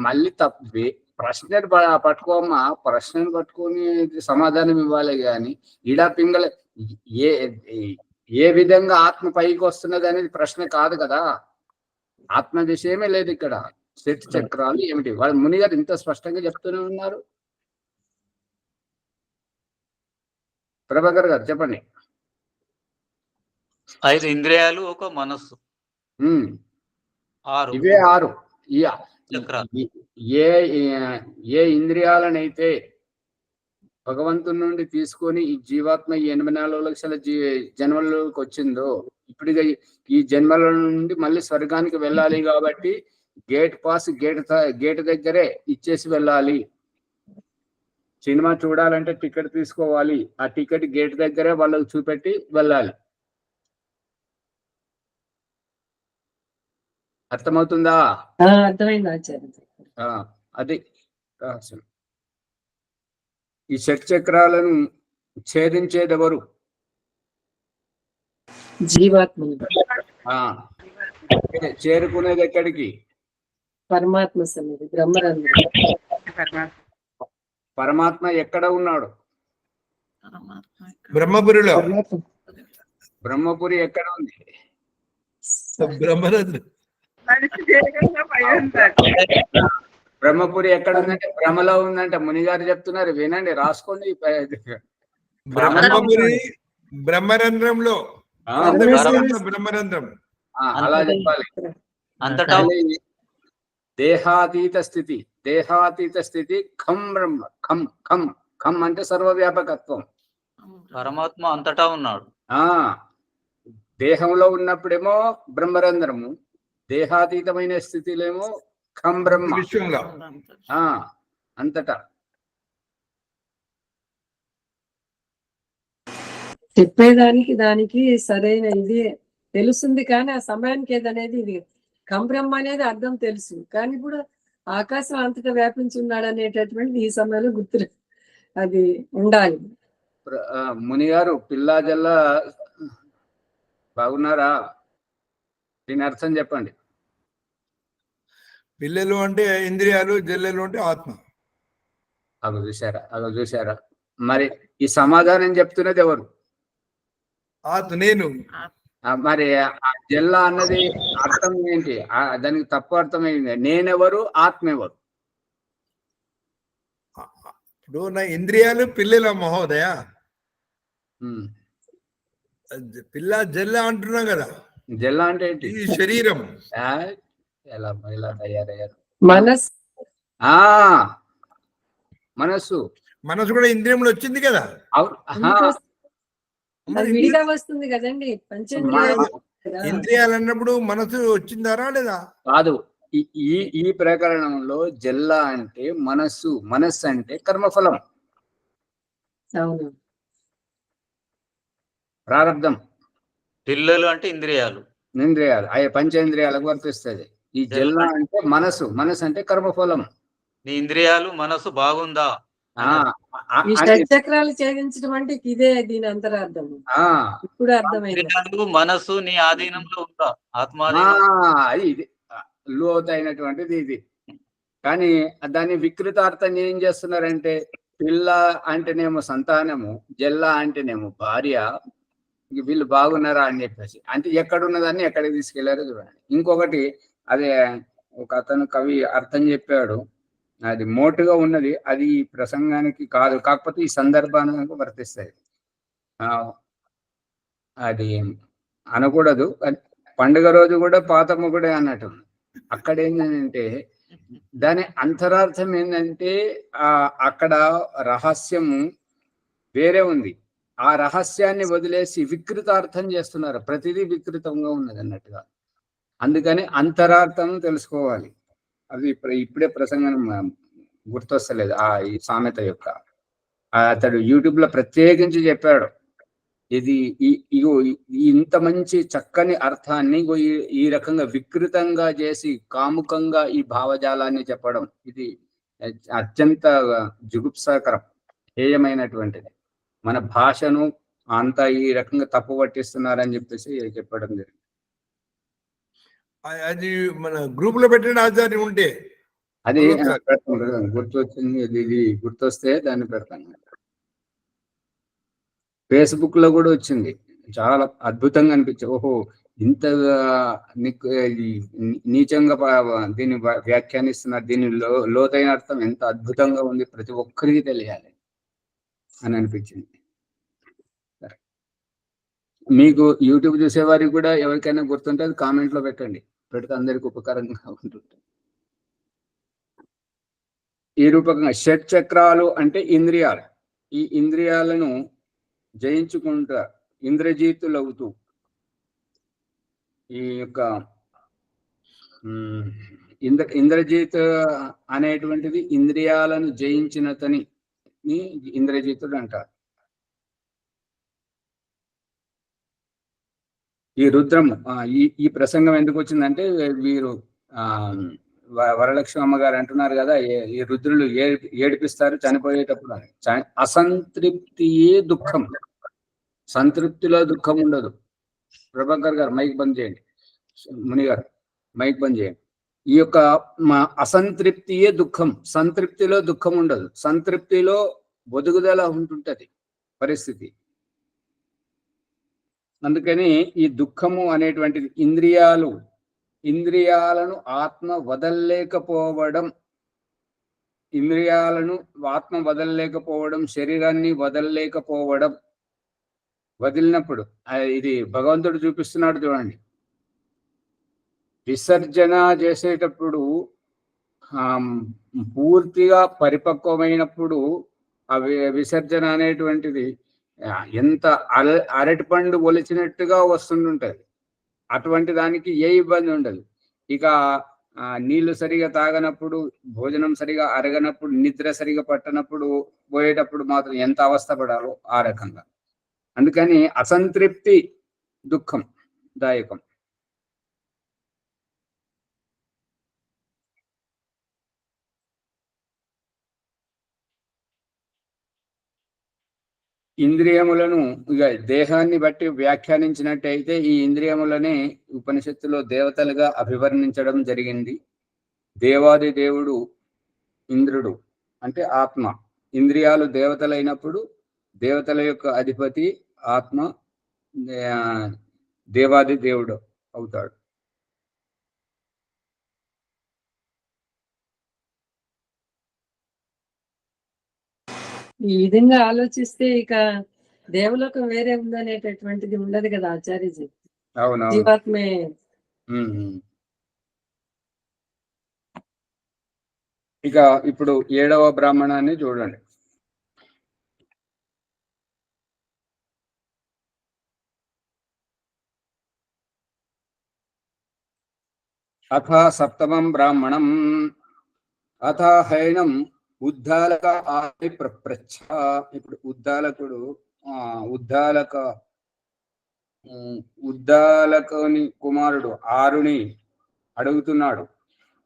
మళ్ళీ తప్పి ప్రశ్నను పట్టుకోమ్మా. ప్రశ్నను పట్టుకొని సమాధానం ఇవ్వాలి కానీ ఇడా పింగళ ఏ విధంగా ఆత్మ పైకి వస్తున్నది అనేది ప్రశ్న కాదు కదా. ఆత్మ విషయమే లేదు ఇక్కడ. షట్ చక్రాలు ఏమిటి? వాళ్ళు ముని గారు ఇంత స్పష్టంగా చెప్తూనే ఉన్నారు. ప్రభాకర్ గారు చెప్పండి. 5 ఇంద్రియాలు, ఒక మనస్సు, 6 ఇవే 6 చక్రాలు. ఏ ఇంద్రియాలనైతే భగవంతుని నుండి తీసుకొని ఈ జీవాత్మ 84 లక్షల జన్మలలోకి వచ్చిందో, ఇప్పుడు ఈ జన్మల నుండి మళ్ళీ స్వర్గానికి వెళ్ళాలి కాబట్టి గేట్ పాస్ గేట్ దగ్గరే ఇచ్చేసి వెళ్ళాలి. సినిమా చూడాలంటే టికెట్ తీసుకోవాలి. ఆ టికెట్ గేట్ దగ్గరే వాళ్ళకి చూపెట్టి వెళ్ళాలి. అర్థమవుతుందా? అర్థమైంది ఆచార్య. అది ఈ షట్ చక్రాలను ఛేదించేదెవరు? జీవాత్మ. చేరుకునేది ఎక్కడికి? పరమాత్మ సన్నిధి, బ్రహ్మరంధ్రం. పరమాత్మ ఎక్కడ ఉన్నాడు? బ్రహ్మపురిలో. బ్రహ్మపురి ఎక్కడ ఉంది? బ్రహ్మపురి ఎక్కడ ఉందంటే భ్రమలో ఉందంట. మునిగారు చెప్తున్నారు, వినండి, రాసుకోండి. బ్రహ్మపురి బ్రహ్మరంధ్రంలో. బ్రహ్మరంధ్రం అలా చెప్పాలి. అంతటా దేహాతీత స్థితి ఖం బ్రహ్మ. ఖం ఖం ఖం అంటే సర్వవ్యాపకత్వం. పరమాత్మ అంతటా ఉన్నాడు. దేహంలో ఉన్నప్పుడేమో బ్రహ్మరంధ్రము, దేహాతీతమైన స్థితిలేమో ఖం బ్రహ్మ. విశ్వంలో అంతటా. చెప్పేదానికి దానికి సరైన ఇది తెలుస్తుంది, కానీ ఆ సమయానికి ఏదనేది ఇది కంబ్రహ్మ అనేది అర్థం తెలుసు, కానీ ఇప్పుడు ఆకాశం అంతటా వ్యాపించి ఉన్నాడు అనేటటువంటిది ఈ సమయంలో గుర్తు అది ఉండాలి. మునిగారు పిల్లా జల్లా బాగున్నారా? దీని అర్థం చెప్పండి. పిల్లలు అంటే ఇంద్రియాలు, జల్లెలు అంటే ఆత్మ. అగ చూసారా మరి ఈ సమాధానం చెప్తున్నది ఎవరు? నేను. మరి ఆ జల్ల అన్నది అర్థం ఏంటి? దానికి తప్పు అర్థం ఏంటి? నేనెవరు, ఆత్మ ఎవరు? ఇప్పుడు నా ఇంద్రియాలు పిల్లల మహోదయ, పిల్ల జల్ల అంటున్నాం కదా. జల్ల అంటే ఏంటి? ఈ శరీరం ఎలా ఎలా తయారయ్యారు? మనస్ మనస్సు మనసు కూడా ఇంద్రియంలో వచ్చింది కదా. అది విడిగా వస్తుంది కదండి, పంచేంద్రియాలు కదా. ఇంద్రియాలు అన్నప్పుడు మనసు వచ్చిందారా లేదా? కాదు. ఈ ప్రకరణంలో జల్ల అంటే మనస్సు, మనస్సు అంటే కర్మఫలం, అవును, ప్రారంధం. పిల్లలు అంటే ఇంద్రియాలు, ఇంద్రియాలు అవి పంచేంద్రియాలకు వర్తిస్తుంది. ఈ జల్ల అంటే మనసు, మనసు అంటే కర్మఫలం. నీ ఇంద్రియాలు మనసు బాగుందా? ఈ షట్చక్రాలు ఛేదించడం అంటే ఇదే దీని అంతరార్థం. ఇప్పుడు అర్థమైంది. మనసు నీ ఆధీనంలో ఉందా? ఇది లోతైనటువంటిది ఇది. కానీ దాన్ని వికృతార్థం ఏం చేస్తున్నారంటే, పిల్ల అంటేనేమో సంతానము, జల్ల అంటేనేమో భార్య, వీళ్ళు బాగున్నారా అని చెప్పేసి, అంటే ఎక్కడున్నదాన్ని ఎక్కడికి తీసుకెళ్లారో చూడండి. ఇంకొకటి, అదే ఒక అతను కవి అర్థం చెప్పాడు, అది మోటుగా ఉన్నది, అది ఈ ప్రసంగానికి కాదు, కాకపోతే ఈ సందర్భానికి వర్తిస్తుంది. అది అనకూడదు, పండుగ రోజు కూడా పాత మొగుడే అన్నట్టు. అక్కడ ఏంటంటే దాని అంతరార్థం ఏంటంటే అక్కడ రహస్యము వేరే ఉంది. ఆ రహస్యాన్ని వదిలేసి వికృతార్థం చేస్తున్నారు. ప్రతిదీ వికృతంగా ఉన్నది అన్నట్టుగా. అందుకని అంతరార్థం తెలుసుకోవాలి. అది ఇప్పుడే ప్రసంగం గుర్తొస్తలేదు ఈ సామెత యొక్క. అతడు యూట్యూబ్ లో ప్రత్యేకించి చెప్పాడు, ఇది ఇంత మంచి చక్కని అర్థాన్ని ఈ రకంగా వికృతంగా చేసి కాముకంగా ఈ భావజాలాన్ని చెప్పడం, ఇది అత్యంత జుగుప్సాకరం, హేయమైనటువంటిది. మన భాషను అంతా ఈ రకంగా తప్పు పట్టిస్తున్నారని చెప్పేసి చెప్పడం జరిగింది. అది మన గ్రూప్ లో పెట్టిన ఆచార్యం ఉంటే అది గుర్తొచ్చింది. ఇది గుర్తొస్తే దాన్ని పెడతాను. ఫేస్బుక్ లో కూడా వచ్చింది, చాలా అద్భుతంగా అనిపించింది. ఓహో, ఇంత నీచంగా దీన్ని వ్యాఖ్యానిస్తున్నారు, దీని లోతైన అర్థం ఎంత అద్భుతంగా ఉంది, ప్రతి ఒక్కరికి తెలియాలి అని అనిపించింది. మీకు యూట్యూబ్ చూసేవారికి కూడా ఎవరికైనా గుర్తుంటే అది కామెంట్ లో పెట్టండి, పెడితే అందరికి ఉపకారంగా ఉంటుంది. ఈ రూపకంగా షట్ చక్రాలు అంటే ఇంద్రియాలు. ఈ ఇంద్రియాలను జయించుకుంటా ఇంద్రజీతులవుతూ ఈ యొక్క ఇంద్రజీత్ అనేటువంటిది ఇంద్రియాలను జయించినతని ఇంద్రజీతుడు అంటారు. ఈ రుద్రం ఈ ప్రసంగం ఎందుకు వచ్చిందంటే, వీరు వరలక్ష్మి అమ్మగారు అంటున్నారు కదా, ఈ రుద్రులు ఏడిపిస్తారు చనిపోయేటప్పుడు అని. అసంతృప్తియే దుఃఖం, సంతృప్తిలో దుఃఖం ఉండదు. ప్రభాకర్ గారు మైక్ బంద్ చేయండి, ముని గారు మైక్ బంద్ చేయండి. ఈ యొక్క అసంతృప్తియే దుఃఖం, సంతృప్తిలో దుఃఖం ఉండదు. సంతృప్తిలో ఒదుగుదల ఉంటుంటది పరిస్థితి. అందుకని ఈ దుఃఖము అనేటువంటిది ఇంద్రియాలను ఆత్మ వదలలేకపోవడం, శరీరాన్ని వదలలేకపోవడం, వదిలినప్పుడు ఇది భగవంతుడు చూపిస్తున్నాడు చూడండి. విసర్జన చేసేటప్పుడు పూర్తిగా పరిపక్వమైనప్పుడు ఆ విసర్జన అనేటువంటిది ఎంత అరటిపండు ఒలిచినట్టుగా వస్తుంటుంది. అటువంటి దానికి ఏ ఇబ్బంది ఉండదు. ఇక నీళ్లు సరిగా తాగనప్పుడు, భోజనం సరిగా అరగనప్పుడు, నిద్ర సరిగా పట్టనప్పుడు, పోయేటప్పుడు మాత్రం ఎంత అవస్థపడాలో ఆ రకంగా. అందుకని అసంతృప్తి దుఃఖం దాయకం. ఇంద్రియములను ఇక దేహాన్ని బట్టి వ్యాఖ్యానించినట్టయితే ఈ ఇంద్రియములనే ఉపనిషత్తులో దేవతలుగా అభివర్ణించడం జరిగింది. దేవాది దేవుడు ఇంద్రుడు అంటే ఆత్మ, ఇంద్రియాలు దేవతలైనప్పుడు దేవతల యొక్క అధిపతి ఆత్మ దేవాది దేవుడు అవుతాడు. ఈ విధంగా ఆలోచిస్తే ఇక దేవలోకం వేరే ఉందనేటటువంటిది ఉండదు కదా ఆచార్యజీ. అవునవును. జీవాత్మే. ఇక ఇప్పుడు 7వ బ్రాహ్మణాన్ని చూడండి. అథ 7వం బ్రాహ్మణం అథ హైనం ఉద్దాలక ఆది ప్రప్రచ్ఛ. ఇప్పుడు ఉద్దాలకుని కుమారుడు ఆరుని అడుగుతున్నాడు.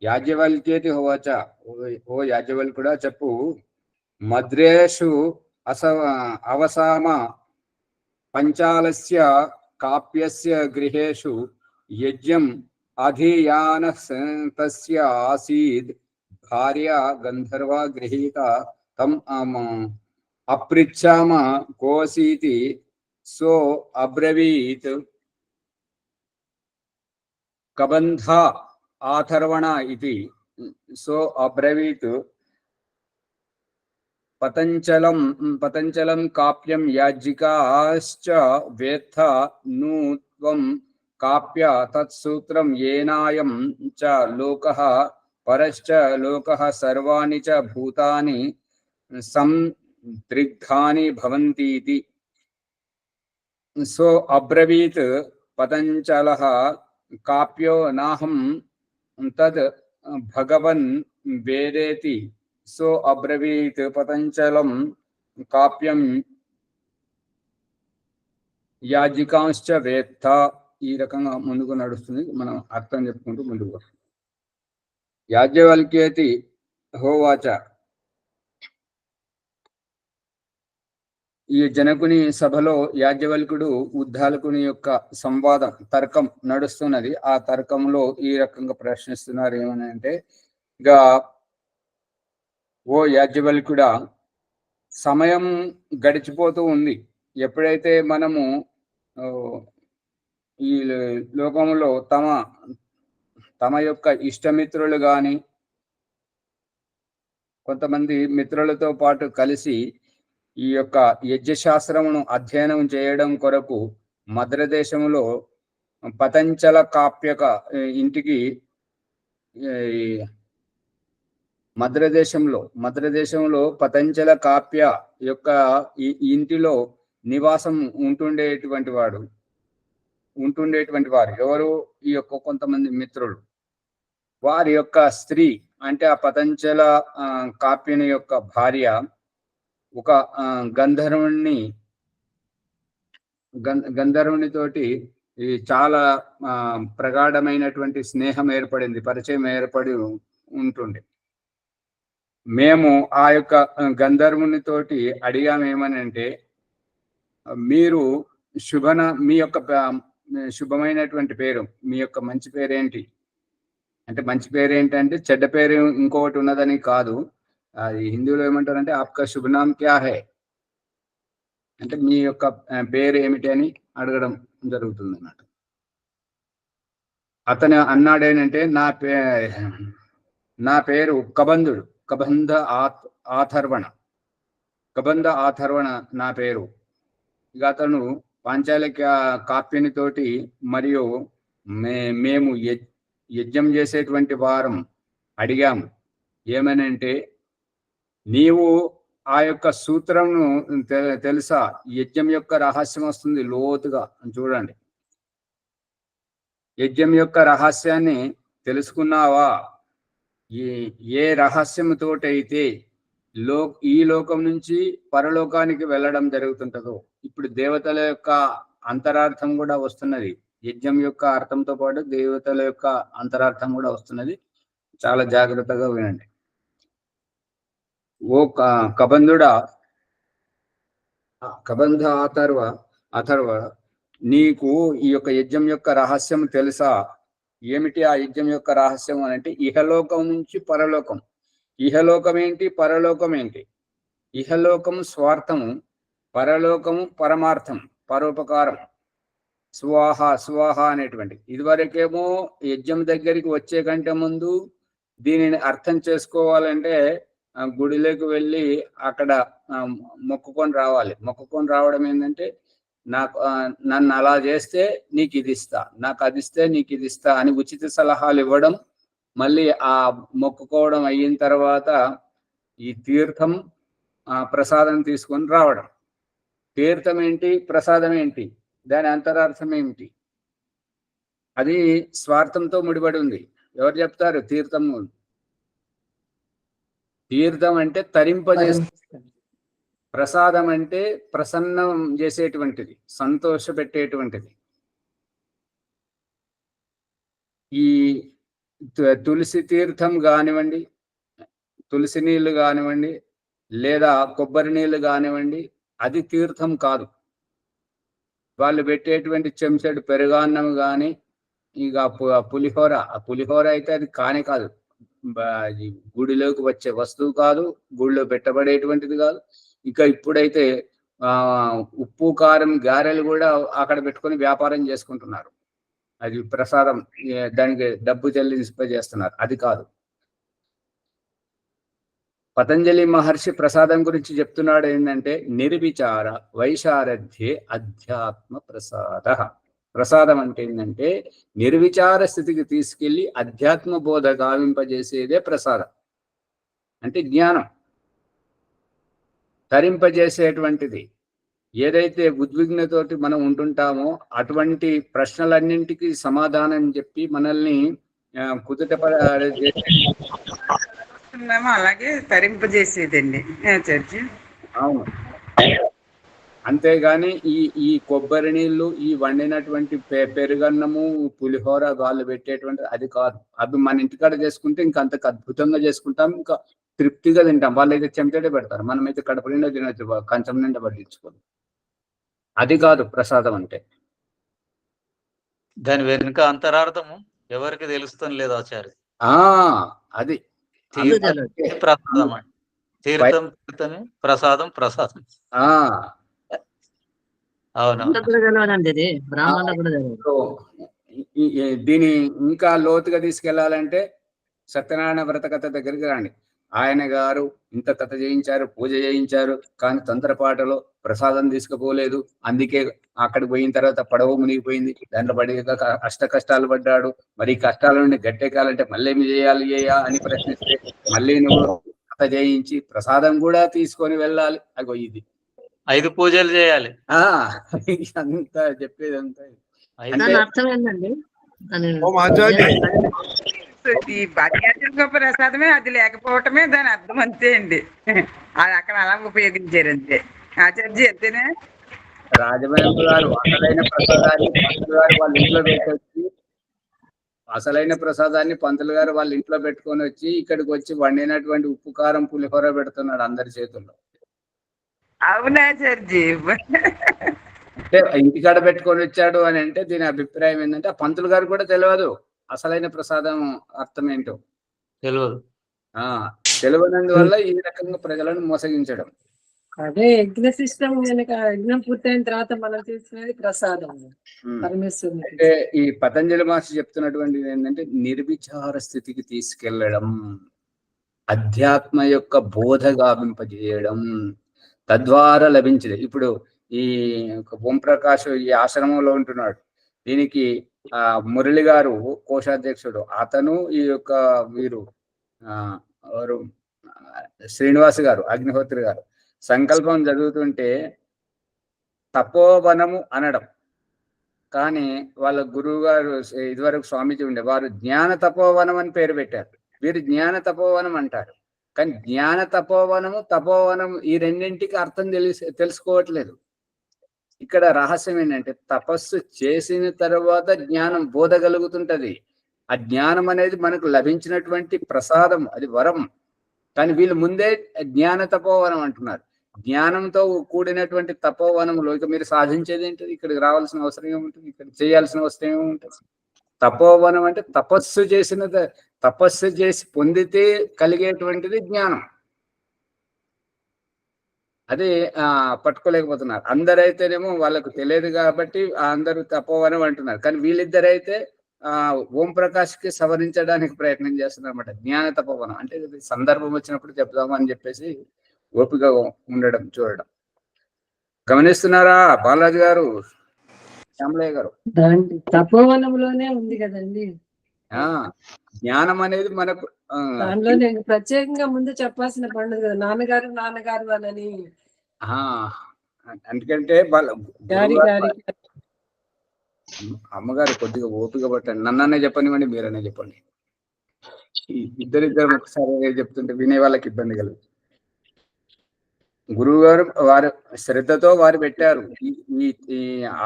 యాజ్ఞవల్క్యేతి హోవాచ, ఓ యాజ్ఞవల్కుడా చెప్పు. మద్రేషు అవసామ పంచాలస్య కాప్యస్య గృహేషు యజ్ఞం అధియానస్తస్య ఆసీద్ భార్య గంధర్వ గృహీత తం అపృచ్ఛామ కోసీతి సో అబ్రవీత్ కబంధ ఆథర్వణ ఇది. సో అబ్రవీత్ పతంచలం కాప్యం యాజ్ఞికాశ్చ వేత్త నూత్వం కాప్య తత్సూత్రం ఏనాయం చ లోకః పరశ్చ లోకః సర్వాణి చ భూతాని సందిగ్ధాని భవంతీతి. సో అబ్రవీత్ పతంచలః కాప్యో నాహం తద్ భగవన్ వేదేతి. సో అబ్రవీత్ పతంచలం కాప్యం యాజ్ఞికాంశ్చ వేత్త. ఈ రకంగా ముందుకు నడుస్తుంది. మనం అర్థం చెప్పుకుంటూ ముందుకు వస్తాం. యాజ్ఞవల్క్యేతి హోవాచ. ఈ జనకుని సభలో యాజ్ఞవల్కుడు ఉద్దాలకుని యొక్క సంవాదం, తర్కం నడుస్తున్నది. ఆ తర్కంలో ఈ రకంగా ప్రశ్నిస్తున్నారు. ఏమని అంటే, ఇక ఓ యాజ్ఞవల్కుడా, సమయం గడిచిపోతూ ఉంది. ఎప్పుడైతే మనము ఈ లోకంలో తమ యొక్క ఇష్టమిత్రులు కానీ కొంతమంది మిత్రులతో పాటు కలిసి ఈ యొక్క యజ్ఞశాస్త్రమును అధ్యయనం చేయడం కొరకు మద్రదేశంలో పతంచల కాప్యక ఇంటికి మద్రదేశంలో పతంచల కాప్య యొక్క ఈ ఇంటిలో నివాసం ఉంటుండేటువంటి వారు ఎవరు? ఈ యొక్క కొంతమంది మిత్రులు. వారి యొక్క స్త్రీ అంటే ఆ పతంచల కాప్యుని యొక్క భార్య ఒక గంధర్వునితోటి చాలా ప్రగాఢమైనటువంటి స్నేహం ఏర్పడింది, పరిచయం ఏర్పడి ఉంటుండే. మేము ఆ యొక్క గంధర్వునితోటి అడిగామేమని అంటే, మీరు మీ యొక్క శుభమైనటువంటి పేరు, మీ యొక్క మంచి పేరేంటి అంటే, మంచి పేరు ఏంటంటే చెడ్డ పేరు ఇంకొకటి ఉన్నదని కాదు. అది హిందీలో ఏమంటారంటే ఆప్కా శుభనామ్ క్యా హై అంటే మీ యొక్క పేరు ఏమిటి అని అడగడం జరుగుతుంది అన్నమాట. అతను అన్నాడేనంటే నా పేరు కబంధుడు, కబంధ ఆథర్వణ నా పేరు. ఇక అతను పాంచాలిక కాప్యునితోటి మరియు మేము యజ్ఞం చేసేటువంటి వారం అడిగాము. ఏమనంటే, నీవు ఆ యొక్క సూత్రంను తెలుసా? యజ్ఞం యొక్క రహస్యం వస్తుంది లోతుగా. చూడండి, యజ్ఞం యొక్క రహస్యాన్ని తెలుసుకున్నావా? ఏ రహస్యంతోటైతే ఈ లోకం నుంచి పరలోకానికి వెళ్ళడం జరుగుతుంటదో. ఇప్పుడు దేవతల యొక్క అంతరార్థం కూడా వస్తున్నది. యజ్ఞం యొక్క అర్థంతో పాటు దేవతల యొక్క అంతరార్థం కూడా వస్తున్నది. చాలా జాగ్రత్తగా వినండి. ఓ కబంధ అథర్వ, నీకు ఈ యొక్క యజ్ఞం యొక్క రహస్యం తెలుసా? ఏమిటి ఆ యజ్ఞం యొక్క రహస్యం అని అంటే, ఇహలోకం నుంచి పరలోకం. ఇహలోకం ఏంటి, పరలోకం ఏంటి? ఇహలోకము స్వార్థము, పరలోకము పరమార్థం, పరోపకారం. స్వాహ స్వాహ అనేటువంటి ఇదివరకేమో యజ్ఞం దగ్గరికి వచ్చే కంటే ముందు దీనిని అర్థం చేసుకోవాలంటే గుడిలోకి వెళ్ళి అక్కడ మొక్కుకొని రావాలి. మొక్కుకొని రావడం ఏంటంటే, నాకు నన్ను అలా చేస్తే నీకు ఇది ఇస్తా, నాకు అది ఇస్తే నీకు ఇది ఇస్తా అని ఉచిత సలహాలు ఇవ్వడం. మళ్ళీ ఆ మొక్కుకోవడం అయిన తర్వాత ఈ తీర్థం ప్రసాదం తీసుకొని రావడం. తీర్థం ఏంటి, ప్రసాదం ఏంటి, దాని అంతరార్థం ఏమిటి? అది స్వార్థంతో ముడిపడి ఉంది. ఎవరు చెప్తారు? తీర్థము. తీర్థం అంటే తరింపజేస్తుంది, ప్రసాదం అంటే ప్రసన్నం చేసేటువంటిది, సంతోష పెట్టేటువంటిది. ఈ తులసి తీర్థం కానివ్వండి, తులసి నీళ్లు కానివ్వండి, లేదా కొబ్బరి నీళ్లు కానివ్వండి, అది తీర్థం కాదు. వాళ్ళు పెట్టేటువంటి చెంచాడు పెరుగన్నం కానీ, ఇక పులిహోర, ఆ పులిహోర అయితే అది కానే కాదు. గుడిలోకి వచ్చే వస్తువు కాదు, గుడిలో పెట్టబడేటువంటిది కాదు. ఇక ఇప్పుడైతే ఉప్పు కారం గారెలు కూడా అక్కడ పెట్టుకొని వ్యాపారం చేసుకుంటున్నారు. అది ప్రసాదం, దానికి డబ్బు చెల్లింపజేస్తున్నారు. అది కాదు. పతంజలి మహర్షి ప్రసాదం గురించి చెప్తున్నాడు ఏంటంటే, నిర్విచార వైశారథ్యే అధ్యాత్మ ప్రసాద. ప్రసాదం అంటే ఏంటంటే నిర్విచార స్థితికి తీసుకెళ్లి అధ్యాత్మ బోధ గావింపజేసేదే ప్రసాదం. అంటే జ్ఞానం తరింపజేసేటువంటిది. ఏదైతే ఉద్విగ్నతోటి మనం ఉంటుంటామో అటువంటి ప్రశ్నలన్నింటికి సమాధానం చెప్పి మనల్ని కుదుట అలాగే తరింపజేసేదండి చర్చి. అవును. అంతేగాని ఈ కొబ్బరి నీళ్లు, ఈ వండినటువంటి పెరుగన్నము, పులిహోర వాళ్ళు పెట్టేటువంటి అది కాదు. అవి మన ఇంటికాడ చేసుకుంటే ఇంకా అంత అద్భుతంగా చేసుకుంటాం, ఇంకా తృప్తిగా తింటాం. వాళ్ళైతే చెంచటే పెడతారు, మనమైతే కడుపు నిండా తినచ్చు, కంచం నిండా పట్టించుకోదు. అది కాదు ప్రసాదం అంటే. దాని వెనుక అంతరార్థము ఎవరికి తెలుస్తుంది లేదు ఆచార్య. అది ప్రసాదం అంటే తీర్థం తీర్థమే, ప్రసాదం ప్రసాదం. అవును. దీని ఇంకా లోతుగా తీసుకెళ్లాలంటే సత్యనారాయణ వ్రత కథ దగ్గరికి రండి. ఆయన గారు ఇంత కథ చేయించారు, పూజ చేయించారు, కానీ తొందరపాటులో ప్రసాదం తీసుకుపోలేదు. అందుకే అక్కడికి పోయిన తర్వాత పడవ మునిగిపోయింది. దాంట్లో పడి అష్ట కష్టాలు పడ్డాడు. మరి కష్టాల నుండి గట్టెక్కాలంటే మళ్ళీ ఏమి చేయాలి అని ప్రశ్నిస్తే మళ్ళీ నువ్వు కథ చేయించి ప్రసాదం కూడా తీసుకొని వెళ్ళాలి. అగో ఇది 5 పూజలు చేయాలి. అంతా చెప్పేదంతా అర్థం ఏంటండి? ఈ భాగ్యాచరణ ప్రసాదమే, అది లేకపోవటమే దాని అర్థం. అంతే అండి, అది అక్కడ అలా ఉపయోగించారు అంతే. ఆచార్య అంతేనా? రాజమహేంద్ర గారు అసలైన ప్రసాదాన్ని పంతులు గారు వాళ్ళ ఇంట్లో పెట్టొచ్చి, అసలైన ప్రసాదాన్ని పంతులు గారు వాళ్ళ ఇంట్లో పెట్టుకొని వచ్చి ఇక్కడికి వచ్చి వండినటువంటి ఉప్పు కారం పులిహోర పెడుతున్నాడు అందరి చేతుల్లో. అవునా చర్జీ? అంటే ఇంటికాడ పెట్టుకొని వచ్చాడు అని అంటే దీని అభిప్రాయం ఏంటంటే, ఆ పంతులు గారు కూడా తెలియదు అసలైన ప్రసాదం అర్థం ఏంటో. తెలియనందువల్ల ఈ రకంగా ప్రజలను మోసగించడం. అదే యజ్ఞ సిస్టమ్ కనుక యజ్ఞం పూర్తయిన తర్వాత మనం తీసుకునేది ప్రసాదం పరమేశ్వరుని. అంటే ఈ పతంజలి మహర్షి చెప్తున్నటువంటిది ఏంటంటే నిర్విచార స్థితికి తీసుకెళ్లడం, అధ్యాత్మ యొక్క బోధ గావింపజేయడం, తద్వారా లభించింది. ఇప్పుడు ఈ ఓంప్రకాష్ ఈ ఆశ్రమంలో ఉంటున్నాడు. దీనికి మురళి గారు కోశాధ్యక్షుడు, అతను ఈ యొక్క వీరు శ్రీనివాస్ గారు అగ్నిహోత్రి గారు సంకల్పం చదువుతుంటే తపోవనము అనడం, కానీ వాళ్ళ గురువు గారు ఇదివరకు స్వామీజీ ఉండే వారు జ్ఞాన తపోవనం అని పేరు పెట్టారు. వీరు జ్ఞాన తపోవనం అంటారు. కానీ జ్ఞాన తపోవనము తపోవనం ఈ రెండింటికి అర్థం తెలుసుకోవట్లేదు. ఇక్కడ రహస్యం ఏంటంటే తపస్సు చేసిన తర్వాత జ్ఞానం బోధ కలుగుతుంటది. ఆ జ్ఞానం అనేది మనకు లభించినటువంటి ప్రసాదం, అది వరం. కానీ వీళ్ళు ముందే జ్ఞాన తపోవనం అంటున్నారు. జ్ఞానంతో కూడినటువంటి తపోవనంలో ఇక మీరు సాధించేది ఏంటది? ఇక్కడికి రావాల్సిన అవసరం ఏముంటుంది? ఇక్కడ చేయాల్సిన అవసరం ఏముంటుంది? తపోవనం అంటే తపస్సు చేసి పొందితే కలిగేటువంటిది జ్ఞానం. అదే పట్టుకోలేకపోతున్నారు. అందరైతేనేమో వాళ్ళకు తెలియదు కాబట్టి అందరూ తపోవనం అంటున్నారు. కానీ వీళ్ళిద్దరైతే ఓం ప్రకాష్ కి సవరించడానికి ప్రయత్నం చేస్తున్నారు అనమాట. జ్ఞాన తపోవనం అంటే ఇది సందర్భం వచ్చినప్పుడు చెప్దామని చెప్పేసి ఓపిక ఉండడం చూడడం. గమనిస్తున్నారా బాలరాజు గారు, శ్యామలయ్య గారు? దాంట్లో తపోవనంలోనే ఉంది కదండి. జ్ఞానం అనేది మనకు దానిలో నేను ప్రత్యేకంగా ముందు చెప్పాల్సిన పండుగ కదా, నాన్నగారు నాన్నగారు అని. ఎందుకంటే అమ్మగారు కొద్దిగా ఓపిక పట్టండి. నన్ననే చెప్పనివ్వండి, మీరనే చెప్పండి. ఇద్దరిద్దరు ఒకసారి చెప్తుంటే వినే వాళ్ళకి ఇబ్బంది కలుగు. గురువు గారు వారు శ్రద్ధతో వారు పెట్టారు. ఈ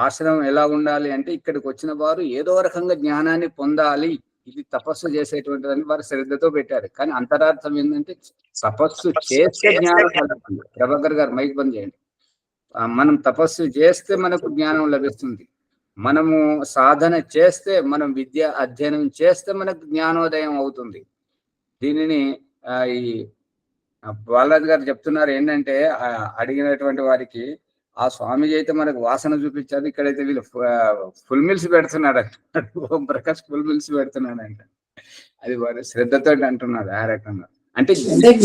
ఆశ్రమం ఎలా ఉండాలి అంటే ఇక్కడికి వచ్చిన వారు ఏదో రకంగా జ్ఞానాన్ని పొందాలి, ఇది తపస్సు చేసేటువంటిదని వారు శ్రద్ధతో పెట్టారు. కానీ అంతరార్థం ఏంటంటే తపస్సు చేస్తే జ్ఞానం కలుగుతుంది. ప్రభాకర్ గారు మైక్ బంద్ చేయండి. మనం తపస్సు చేస్తే మనకు జ్ఞానం లభిస్తుంది. మనము సాధన చేస్తే, మనం విద్య అధ్యయనం చేస్తే మనకు జ్ఞానోదయం అవుతుంది. దీనిని ఈ బాలరాజు గారు చెప్తున్నారు ఏంటంటే, అడిగినటువంటి వారికి ఆ స్వామిజీ అయితే మనకు వాసన చూపించారు, ఇక్కడైతే వీళ్ళు ఫుల్ మిల్స్ పెడుతున్నాడు అంటున్నాడు. ఓం ప్రకాష్ ఫుల్ మిల్స్ పెడుతున్నాడు అంట. అది వారు శ్రద్ధతో అంటున్నాడు. ఆ రకంగా అంటే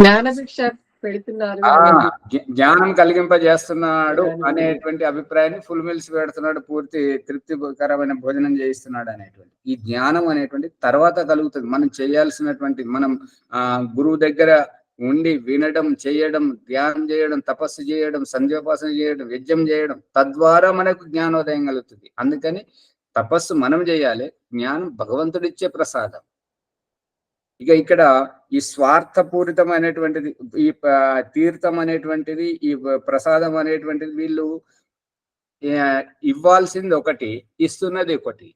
జ్ఞానభిక్ష పెడుతున్నారు, జ్ఞానం కలిగింపజేస్తున్నాడు అనేటువంటి అభిప్రాయాన్ని ఫుల్ మిల్స్ పెడుతున్నాడు, పూర్తి తృప్తికరమైన భోజనం చేయిస్తున్నాడు అనేటువంటి. ఈ జ్ఞానం అనేటువంటి తర్వాత కలుగుతుంది. మనం చేయాల్సినటువంటి, మనం గురువు దగ్గర ఉండి వినడం, చేయడం, ధ్యానం చేయడం, తపస్సు చేయడం, సంధ్యోపాసన చేయడం, యజ్ఞం చేయడం, తద్వారా మనకు జ్ఞానోదయం కలుగుతుంది. అందుకని తపస్సు మనం చేయాలి, జ్ఞానం భగవంతుడిచ్చే ప్రసాదం. ఇక ఇక్కడ ఈ స్వార్థపూరితమైనటువంటిది, ఈ తీర్థం అనేటువంటిది, ఈ ప్రసాదం అనేటువంటిది వీళ్ళు ఇవ్వాల్సింది ఒకటి, ఇస్తున్నది ఒకటి.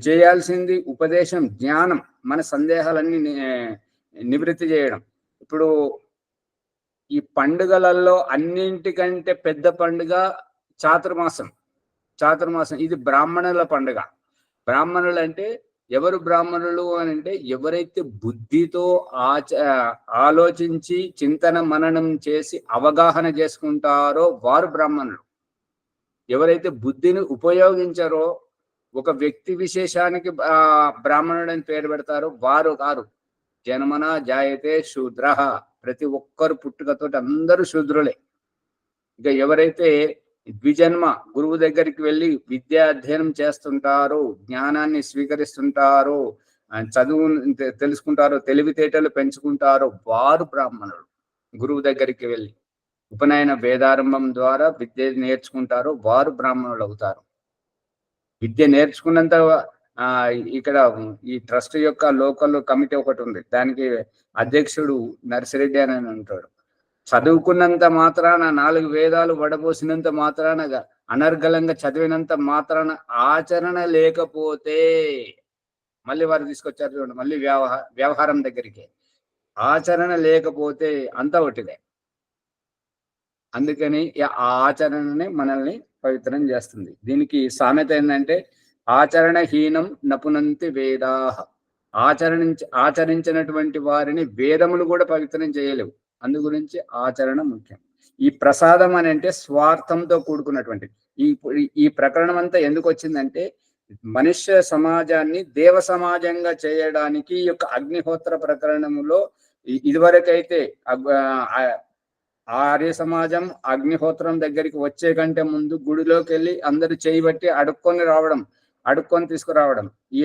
చేయాల్సింది ఉపదేశం, జ్ఞానం, మన సందేహాలన్నీ నివృత్తి చేయడం. ఇప్పుడు ఈ పండుగలలో అన్నింటికంటే పెద్ద పండుగ చాతుర్మాసం. ఇది బ్రాహ్మణుల పండుగ. బ్రాహ్మణులు అంటే ఎవరు బ్రాహ్మణులు అని అంటే, ఎవరైతే బుద్ధితో ఆలోచించి చింతన మననం చేసి అవగాహన చేసుకుంటారో వారు బ్రాహ్మణులు. ఎవరైతే బుద్ధిని ఉపయోగించారో, ఒక వ్యక్తి విశేషానికి బ్రాహ్మణుడు అని పేరు పెడతారో వారు కారు. జన్మన జాయతే శూద్ర, ప్రతి ఒక్కరు పుట్టుకతో అందరూ శూద్రులే. ఇక ఎవరైతే ద్విజన్మ గురువు దగ్గరికి వెళ్ళి విద్యా అధ్యయనం చేస్తుంటారో, జ్ఞానాన్ని స్వీకరిస్తుంటారో, చదువు తెలుసుకుంటారో, తెలివితేటలు పెంచుకుంటారో వారు బ్రాహ్మణులు. గురువు దగ్గరికి వెళ్ళి ఉపనయన వేదారంభం ద్వారా విద్య నేర్చుకుంటారో వారు బ్రాహ్మణులు అవుతారు. విద్య నేర్చుకున్నంత ఇక్కడ ఈ ట్రస్ట్ యొక్క లోకల్ కమిటీ ఒకటి ఉంది, దానికి అధ్యక్షుడు నర్సిరెడ్డి అని ఉంటాడు. చదువుకున్నంత మాత్రాన, 4 వేదాలు వడబోసినంత మాత్రాన, అనర్గళంగా చదివినంత మాత్రాన ఆచరణ లేకపోతే, మళ్ళీ వారు తీసుకొచ్చారు చూడండి, మళ్ళీ వ్యవహారం దగ్గరికి, ఆచరణ లేకపోతే అంతా ఒకటిదే. అందుకని ఆ ఆచరణనే మనల్ని పవిత్రం చేస్తుంది. దీనికి సామెత ఏంటంటే, ఆచరణహీనం నపునంతి వేదాః. ఆచరించినటువంటి వారిని వేదములు కూడా పవిత్రం చేయలేవు. అందు గురించి ఆచరణ ముఖ్యం. ఈ ప్రసాదం అని అంటే స్వార్థంతో కూడుకున్నటువంటి ఈ ప్రకరణం అంతా ఎందుకు వచ్చిందంటే, మనుష్య సమాజాన్ని దేవ సమాజంగా చేయడానికి ఈ యొక్క అగ్నిహోత్ర ప్రకరణములో ఇదివరకైతే ఆర్య సమాజం అగ్నిహోత్రం దగ్గరికి వచ్చే కంటే ముందు గుడిలోకి వెళ్ళి అందరూ చేయబట్టి అడుక్కొని తీసుకురావడం. ఈ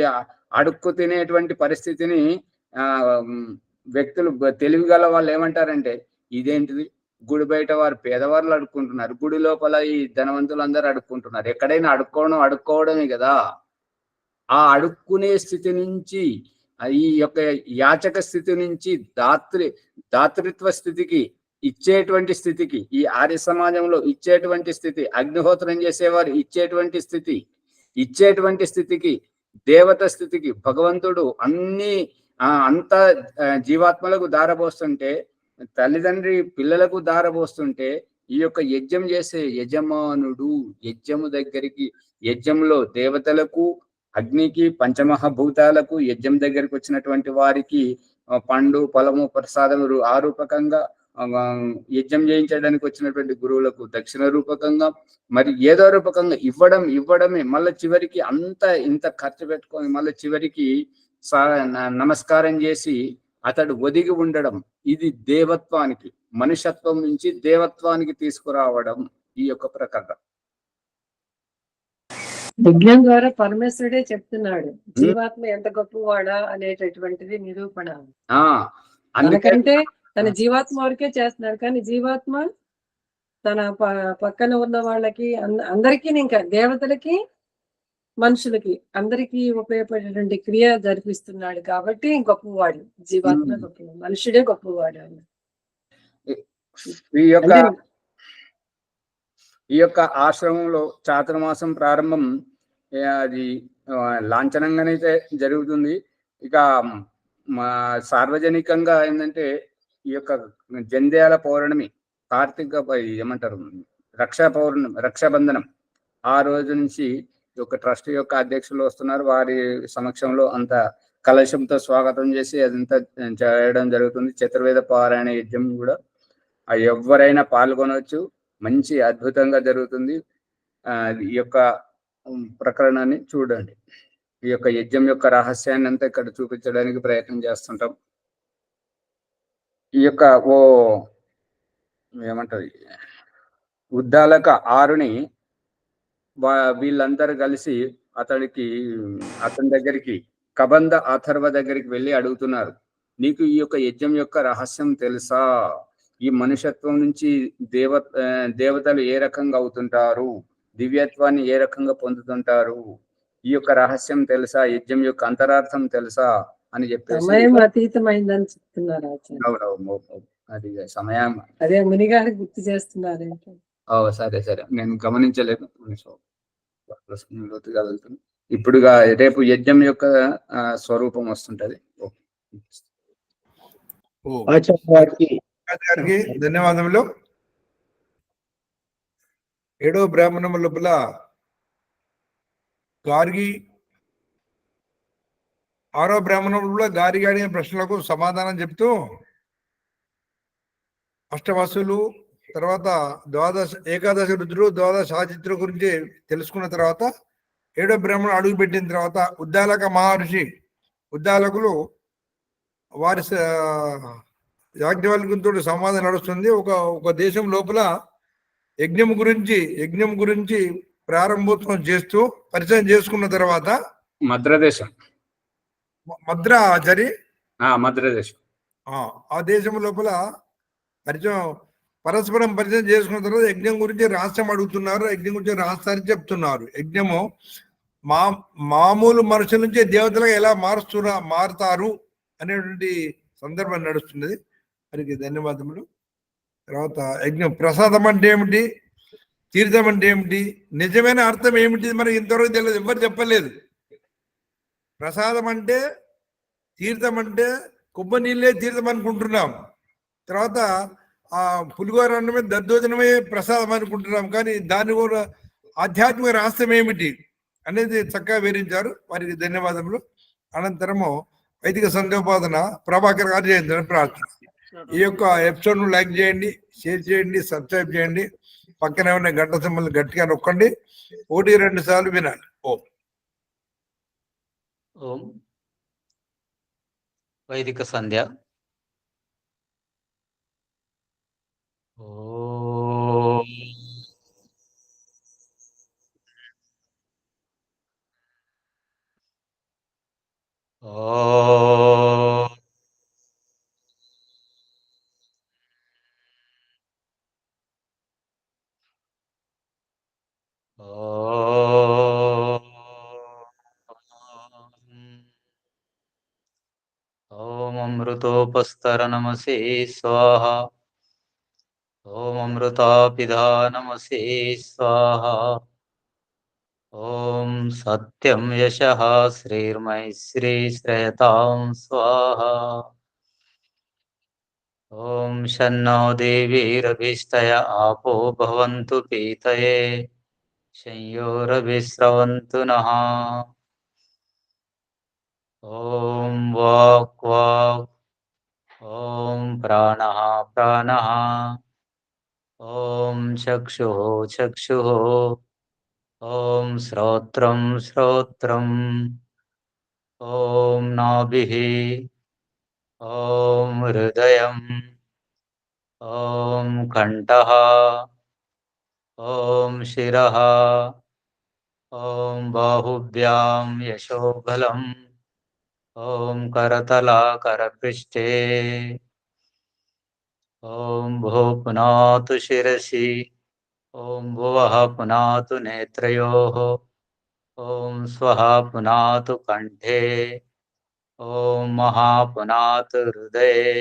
అడుక్కు తినేటువంటి పరిస్థితిని వ్యక్తులు, తెలివిగల వాళ్ళు ఏమంటారంటే, ఇదేంటిది, గుడి బయట వారు పేదవాళ్ళు అడుక్కుంటున్నారు, గుడి లోపల ఈ ధనవంతులు అందరూ అడుక్కుంటున్నారు. ఎక్కడైనా అడుక్కోవడమే కదా. ఆ అడుక్కునే స్థితి నుంచి, ఈ యొక్క యాచక స్థితి నుంచి దాతృత్వ స్థితికి, ఇచ్చేటువంటి స్థితికి, ఈ ఆర్య సమాజంలో ఇచ్చేటువంటి స్థితి, అగ్నిహోత్రం చేసేవారు ఇచ్చేటువంటి స్థితికి, దేవత స్థితికి, భగవంతుడు అంతా జీవాత్మలకు దారబోస్తుంటే, తల్లిదండ్రి పిల్లలకు దారబోస్తుంటే, ఈ యొక్క యజ్ఞం చేసే యజమానుడు యజ్ఞము దగ్గరికి, యజ్ఞంలో దేవతలకు, అగ్నికి, పంచమహాభూతాలకు యజ్ఞం దగ్గరికి వచ్చినటువంటి వారికి పండు, ఫలము, ప్రసాదము ఆరూపకంగా యజ్ఞం చేయించడానికి వచ్చినటువంటి గురువులకు దక్షిణ రూపకంగా మరి ఏదో రూపకంగా ఇవ్వడమే మళ్ళీ చివరికి ఇంత ఖర్చు పెట్టుకొని మళ్ళీ చివరికి నమస్కారం చేసి అతడు ఒదిగి ఉండడం, ఇది దేవత్వానికి, మనుషత్వం నుంచి దేవత్వానికి తీసుకురావడం ఈ యొక్క ప్రకరణ. యజ్ఞం ద్వారా పరమేశ్వరుడే చెప్తున్నాడు జీవాత్మ ఎంత గొప్పవాడా అనేటటువంటిది నిరూపణ. అందుకంటే తన జీవాత్మ వరకే చేస్తున్నాడు, కానీ జీవాత్మ తన పక్కన ఉన్న వాళ్ళకి అందరికీ, ఇంకా దేవతలకి మనుషులకి అందరికీ ఉపయోగపడేటువంటి క్రియ జరిపిస్తున్నాడు కాబట్టి గొప్పవాడు. జీవాత్మ గొప్పవాడు, మనుషుడే గొప్పవాడు. ఈ యొక్క ఆశ్రమంలో చాతుర్మాసం ప్రారంభం అది లాంఛనంగానైతే జరుగుతుంది. ఇక సార్వజనికంగా ఏంటంటే ఈ యొక్క జంధ్యాల పౌర్ణమి, కార్తీక ఏమంటారు రక్షాబంధనం, ఆ రోజు నుంచి ఈ యొక్క ట్రస్ట్ యొక్క అధ్యక్షులు వస్తున్నారు. వారి సమక్షంలో అంత కలశంతో స్వాగతం చేసి అదంతా చేయడం జరుగుతుంది. చతుర్వేద పారాయణ యజ్ఞం కూడా ఎవరైనా పాల్గొనవచ్చు, మంచి అద్భుతంగా జరుగుతుంది. ఈ యొక్క ప్రకరణాన్ని చూడండి. ఈ యొక్క యజ్ఞం యొక్క రహస్యాన్ని అంతా ఇక్కడ చూపించడానికి ప్రయత్నం చేస్తుంటాం. ఈ యొక్క ఏమంటది ఉద్దాలక ఆరుని వీళ్ళందరూ కలిసి అతని దగ్గరికి కబంధ అథర్వ దగ్గరికి వెళ్ళి అడుగుతున్నారు, నీకు ఈ యొక్క యజ్ఞం యొక్క రహస్యం తెలుసా? ఈ మనుషత్వం నుంచి దేవతలు ఏ రకంగా అవుతుంటారు, దివ్యత్వాన్ని ఏ రకంగా పొందుతుంటారు, ఈ యొక్క రహస్యం తెలుసా, యజ్ఞం యొక్క అంతరార్థం తెలుసా అని చెప్పేసి అతీతమైందని చెప్తున్నారు. అది సమయం అదే మునిగారు గుర్తు చేస్తున్నారు. సరే నేను గమనించలేదు. ఇప్పుడుగా రేపు యజ్ఞం యొక్క స్వరూపం వస్తుంటది. ధన్యవాదములు. 7వ బ్రాహ్మణం లోపల గార్గి, 6వ బ్రాహ్మణం లోపల గార్గి అడిగిన ప్రశ్నలకు సమాధానం చెప్తూ అష్టవసులు, తర్వాత ఏకాదశి రుద్రుడు, ద్వాదశ ఆదిత్యుల గురించి తెలుసుకున్న తర్వాత 7వ బ్రాహ్మణం అడుగు పెట్టిన తర్వాత ఉద్దాలక మహర్షి, ఉద్దాలకులు వారి యాజ్ఞవల్క్యునితో సంవాదం నడుస్తుంది. ఒక దేశం లోపల యజ్ఞం గురించి ప్రారంభోత్సవం చేస్తూ పరిచయం చేసుకున్న తర్వాత మద్రదేశం ఆ దేశం లోపల పరస్పరం పరిచయం చేసుకున్న తర్వాత యజ్ఞం గురించి రహస్యం అడుగుతున్నారు, యజ్ఞం గురించి రహస్యాన్ని చెప్తున్నారు. యజ్ఞము మామూలు మనుషుల నుంచి దేవతలుగా ఎలా మారుతారు అనేటువంటి సందర్భం నడుస్తున్నది. వారికి ధన్యవాదములు. తర్వాత యజ్ఞం ప్రసాదం అంటే ఏమిటి, తీర్థం అంటే ఏమిటి, నిజమైన అర్థం ఏమిటి మనకి ఇంతవరకు తెలియదు, ఎవరు చెప్పలేదు. ప్రసాదం అంటే, తీర్థం అంటే కొబ్బరి నీళ్ళే తీర్థం అనుకుంటున్నాం. తర్వాత ఆ పులిగోర అన్నమే దద్దోజనమే ప్రసాదం అనుకుంటున్నాం. కానీ దాని కూడా ఆధ్యాత్మిక రహస్యం ఏమిటి అనేది చక్కగా వివరించారు. వారికి ధన్యవాదములు. అనంతరము వైదిక సంధ్యోపాదన ప్రభాకర్ గారు చేయించడం ప్రార్థన. ఈ యొక్క ఎపిసోడ్ ను లైక్ చేయండి, షేర్ చేయండి, సబ్స్క్రైబ్ చేయండి. పక్కనే ఉన్న గంట సింబల్ గట్టిగా నొక్కండి. 1-2 సార్లు వినాలి. ఓం వైదిక సంధ్య. ఓం అమృతోపస్తర నమసే స్వాహ. ఓం అమృతాపిధా నమసే స్వాహ. ఓం సత్యం యశః శ్రీర్మైశ్రీ శ్రేయతాం స్వాహ. ఓం శన్నో దేవీరభిష్టయ ఆపో భవంతు పీతయే సంయోరభిస్రవంతు నః. ఓం వాక్ ॐ प्राणः प्राणः ॐ चक्षुः चक्षुः ॐ श्रोत्रं श्रोत्रम् ॐ नाभिः ॐ हृदयम् ॐ कण्ठः ॐ शिरः ॐ बाहुभ्यां यशोबलम् ॐ करतलाकरपृष्ठे ॐ भुवः पुनातु शिरसि ॐ भुवः पुनातु नेत्रयोः ॐ स्वः पुनातु कण्ठे ॐ महः पुनातु हृदये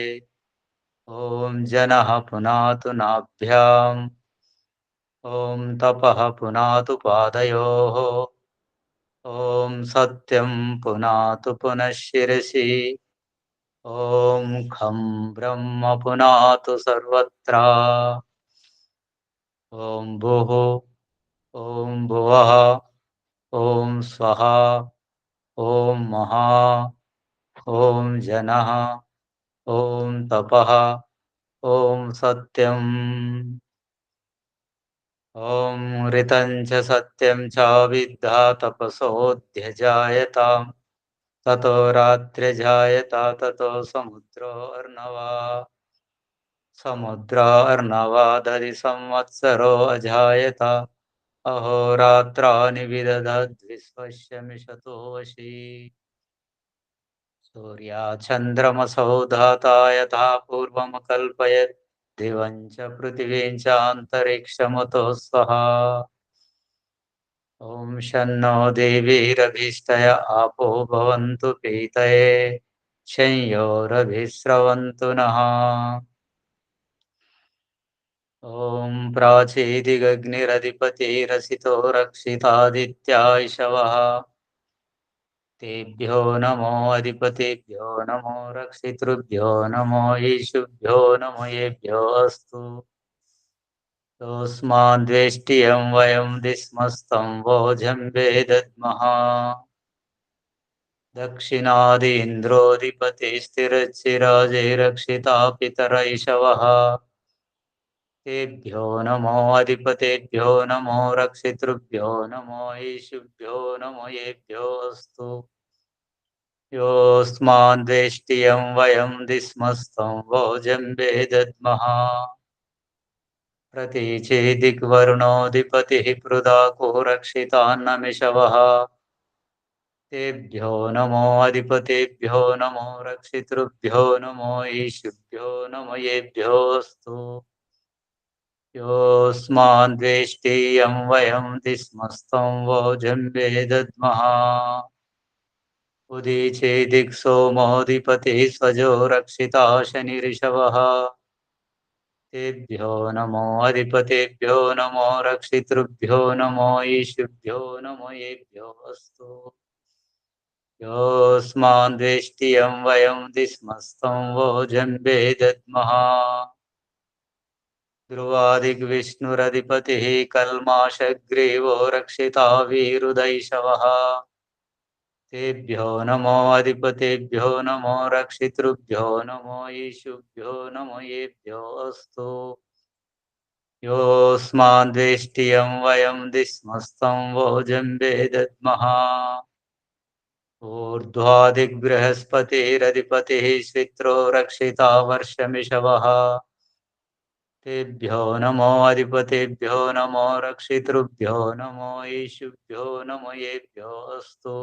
ॐ जनः पुनातु नाभ्याम् ॐ तपः पुनातु पादयोः ॐ सत्यं पुनातु पुनः शिरसि ॐ खं ब्रह्म पुनातु सर्वत्र ॐ भुः ॐ भुवः ॐ स्वः ॐ महः ॐ जनः ॐ तपः ॐ सत्यम् ॐ ऋतं च सत्यं च विद्धा तपसोऽध्यजायताम् ततो रात्र्यजायता ततो समुद्रार्णवादधि संवत्सरो अजायत अहोरात्राणि विदधद्विश्वस्य मिषतो वशी सूर्याचन्द्रमसौ धाता यथा पूर्वमकल्पयत् दिवं च पृथिवीं च अन्तरिक्षमतो स्वः ॐ शन्नो देवीरभीष्टय आपो भवन्तु पीतये शंयोरभिस्रवन्तु नः ॐ प्राचीदिगग्निरधिपतिरसितो रक्षितादित्यायशवः तेभ्यो नमो अधिपतिभ्यो नमो रक्षितृभ्यो नमो ईशुभ्यो नमो येभ्यो अस्तु तस्माद्वेष्टियं वयं दिस्मस्तं वोजं वेदद्मः दक्षिणादि इन्द्रोऽधिपतिस्थिरचिराजैरक्षिता पितरैषवः तेभ्यो नमो अधिपतेभ्यो नमो रक्षितृभ्यो नमो ईशुभ्यो नमो येभ्यो अस्तु योऽस्माद्वेष्टियं वयं दिस्मस्तं वोजं वेदद्मः प्रतीचेदिग्वरुणोऽधिपतिः पृदाको रक्षितान्नमिषवः तेभ्यो नमो अधिपतेभ्यो नमो रक्षितृभ्यो नमो ईशुभ्यो नमो येभ्यो अस्तु योऽस्माद्वेष्टियं वयं दिस्मस्तं वोजं वेदद्मः उदीचेदिक्सोमोऽधिपतिः स्वजो रक्षिता शनिऋषवः तेभ्यो नमो अधिपतेभ्यो नमो रक्षितृभ्यो नमो ईशुभ्यो नमो येभ्यो अस्तु योऽस्माद्वेष्टियं वयं दिस्मस्तं वोजं वेदद्मः ध्रुवादिग्विष्णुरधिपतिः कल्माषग्रीवो रक्षिता वीरुदैषवः तेभ्यो नमो अधिपतेभ्यो नमो रक्षितृभ्यो नमो ईशुभ्यो नमो येभ्यो अस्तु योऽस्माद्वेष्टियं वयं दिस्मस्तं वोजं वेदद्मः ऊर्ध्वादिग्बृहस्पतिरधिपतिः श्वित्रो रक्षिता वर्षमिषवः तेभ्यो नमो अधिपतेभ्यो नमो रक्षितृभ्यो नमो ईशुभ्यो नमो येभ्यो अस्तु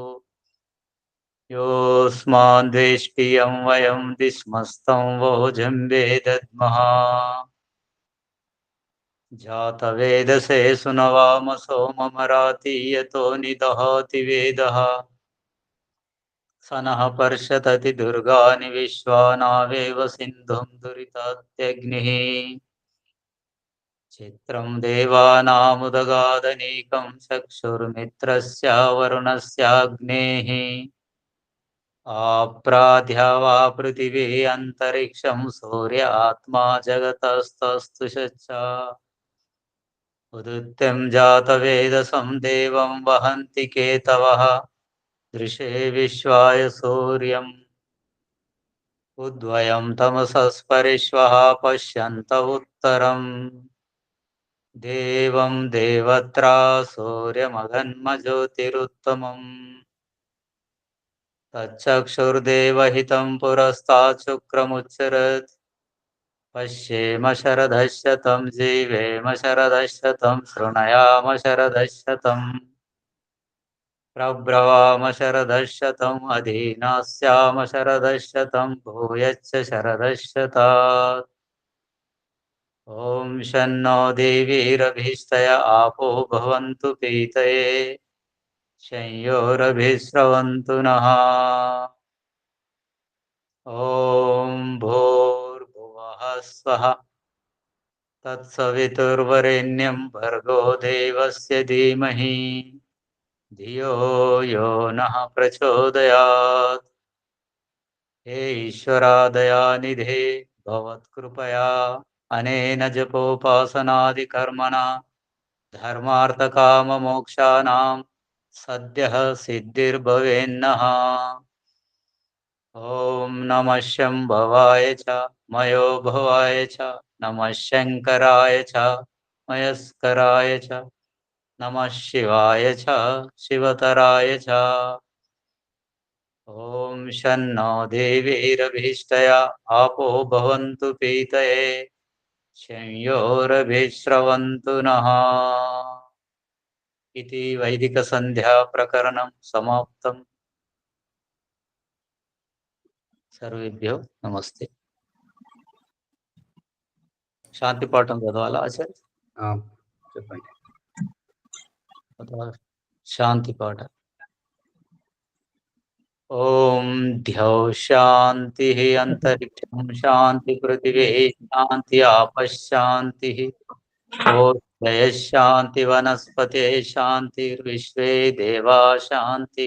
योऽस्माद्वेष्टियं वयं दिस्मस्तं वोजं वेदद्मः जातवेदसे सुनवामसो ममरातीयतो निदहाति वेदः स नः पर्षतति दुर्गानि विश्वानावेव सिन्धुं दुरितात्यग्निः चित्रं देवानामुदगादनीकं चक्षुर्मित्रस्य वरुणस्याग्नेः आप्राध्या वा पृथिवी अन्तरिक्षं सूर्य आत्मा जगतस्तस्तु शच्चा उदित्यं जातवेदसं देवं वहन्ति केतवः दृशे विश्वाय सूर्यम् ఉద్వయం తమసస్పరిష్వః పశ్యంత ఉత్తరం దేవం దేవత్రా సూర్యమఘన్మజ్యోతిరుత్తమం తచ్చక్షుర్దేవహితం పురస్తాత్ శుక్రముచ్చరత్ పశ్యేమ శరదశతం జీవేమ శరదశతం శృణయామ శరదశతం ప్రబ్రవామ శరదశతం అధీనాస్యామ శరదశతం భూయచ్చ శరదశతాత్ ఓం శన్నో దేవీరభీష్టయ ఆపో భవంతు పీతయే శంయోరభిస్రవంతు నః ఓం భూర్భువః స్వః తత్సవితుర్వరేణ్యం భర్గో దేవస్య ధీమహి ధియో యో నః ప్రచోదయాత్ హే ఈశ్వరాదయానిధే భవత్కృపయా అనేన జపోపాసనాది కర్మణ ధర్మార్థకామమోక్షానాం సద్యః సిద్ధిర్భవేన్నః ఓం నమః శంభవాయ చ మయో భవాయ చ నమః శంకరాయ చ మయస్కరాయ చ నమః శివాయ చ శివతరాయ చ ఓం శన్నో దేవీరభీష్టయా ఆపో భవంతు పీతయే శంయోరభిస్రవంతు నః इति वैदिक संध्या प्रकरणं समाप्तम् सर्वेभ्यो नमस्ते शांति पाठं చదవాలా ఆచార్య చెప్పండి. शांति पाठ ओम ध्यो शांति अंतरिक्षं शांति पृथिवी शांति आपः शांति ओदय शांति वनस्पते शांतिर्विश्वे देवा शांति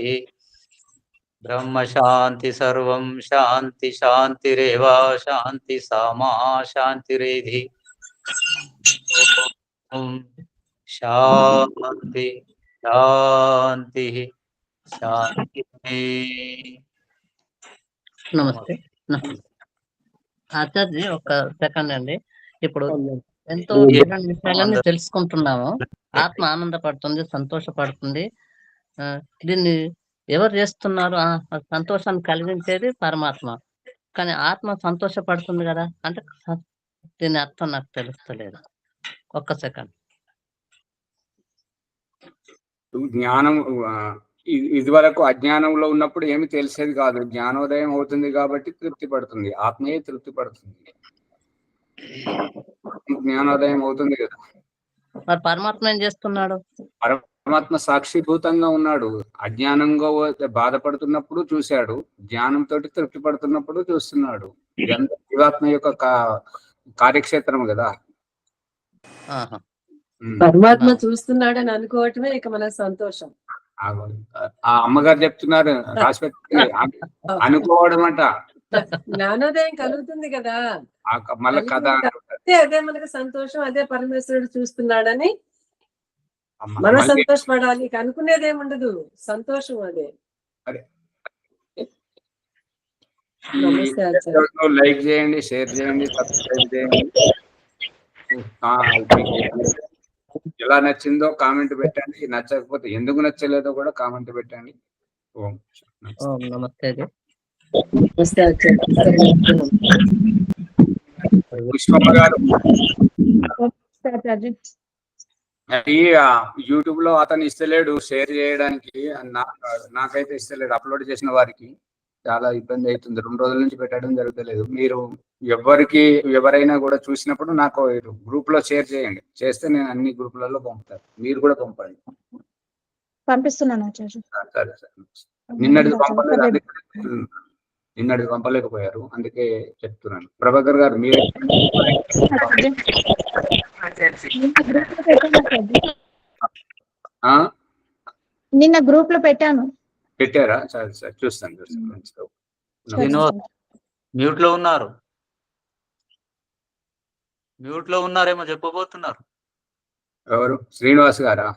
ब्रह्म शांति सर्वं शांति शांतिरेव शांति सामा शांतिरेधि ओम शांति शांति शांति నమస్తే ఆచార్య ఒక సెకండ్ అండి. ఇప్పుడు ఎంతో ఇలాంటి విషయాలన్నీ తెలుసుకుంటున్నాము. ఆత్మ ఆనందపడుతుంది, సంతోషపడుతుంది. దీన్ని ఎవరు చేస్తున్నారు? ఆ సంతోషాన్ని కలిగించేది పరమాత్మ. కానీ ఆత్మ సంతోషపడుతుంది కదా అంటే దీని అర్థం నాకు తెలుస్తలేదు. ఒక్క సెకండ్. జ్ఞానం ఇది వరకు అజ్ఞానంలో ఉన్నప్పుడు ఏమి తెలిసేది కాదు. జ్ఞానోదయం అవుతుంది కాబట్టి తృప్తి పడుతుంది, ఆత్మయే తృప్తి పడుతుంది. జ్ఞానోదయం అవుతుంది కదా. మరి పరమాత్మ ఏం చేస్తున్నాడు? పరమాత్మ సాక్షిభూతంగా ఉన్నాడు. అజ్ఞానంగా బాధపడుతున్నప్పుడు చూశాడు, జ్ఞానంతో తృప్తి పడుతున్నప్పుడు చూస్తున్నాడు. ఇదంతా జీవాత్మ యొక్క కార్యక్షేత్రం కదా. పరమాత్మ చూస్తున్నాడని అనుకోవటమే ఇక మన సంతోషం. ఆ అమ్మగారు చెప్తున్నారు, రాసి పెట్టి అనుకోవడం అంట జ్ఞానోదయం కలుగుతుంది కదా. మళ్ళీ కథ అదే మనకు సంతోషం, అదే పరమేశ్వరుడు చూస్తున్నాడని మనం సంతోషపడాలి. ఇక అనుకునేది ఏముండదు, సంతోషం అదే. లైక్ చేయండి, షేర్ చేయండి, సబ్స్క్రైబ్ చేయండి. ఎలా నచ్చిందో కామెంట్ పెట్టండి, నచ్చకపోతే ఎందుకు నచ్చలేదో కూడా కామెంట్ పెట్టండి. ఓం నమస్తే. పుష్పమ్మ గారు, యూట్యూబ్ లో అతను ఇస్తలేడు షేర్ చేయడానికి, నాకైతే ఇస్తలేడు. అప్లోడ్ చేసిన వారికి చాలా ఇబ్బంది అవుతుంది. 2 రోజుల నుంచి పెట్టడం జరగలేదు. మీరు ఎవరైనా కూడా చూసినప్పుడు నాకు గ్రూప్ లో షేర్ చేయండి. చేస్తే నేను అన్ని గ్రూపులలో పంపుతాను. మీరు కూడా పంపండి. పంపిస్తున్నాను. సరే సరే. నిన్నటిది పంపలేకపోయారు, అందుకే చెప్తున్నాను. ప్రభాకర్ గారు మీరు నిన్న గ్రూప్ లో పెట్టాను. పెట్టారా? సరే సరే, చూస్తాను. మ్యూట్ లో ఉన్నారు, మ్యూట్ లో ఉన్నారేమో చెప్పబోతున్నారు. ఎవరు? శ్రీనివాస్ గారా?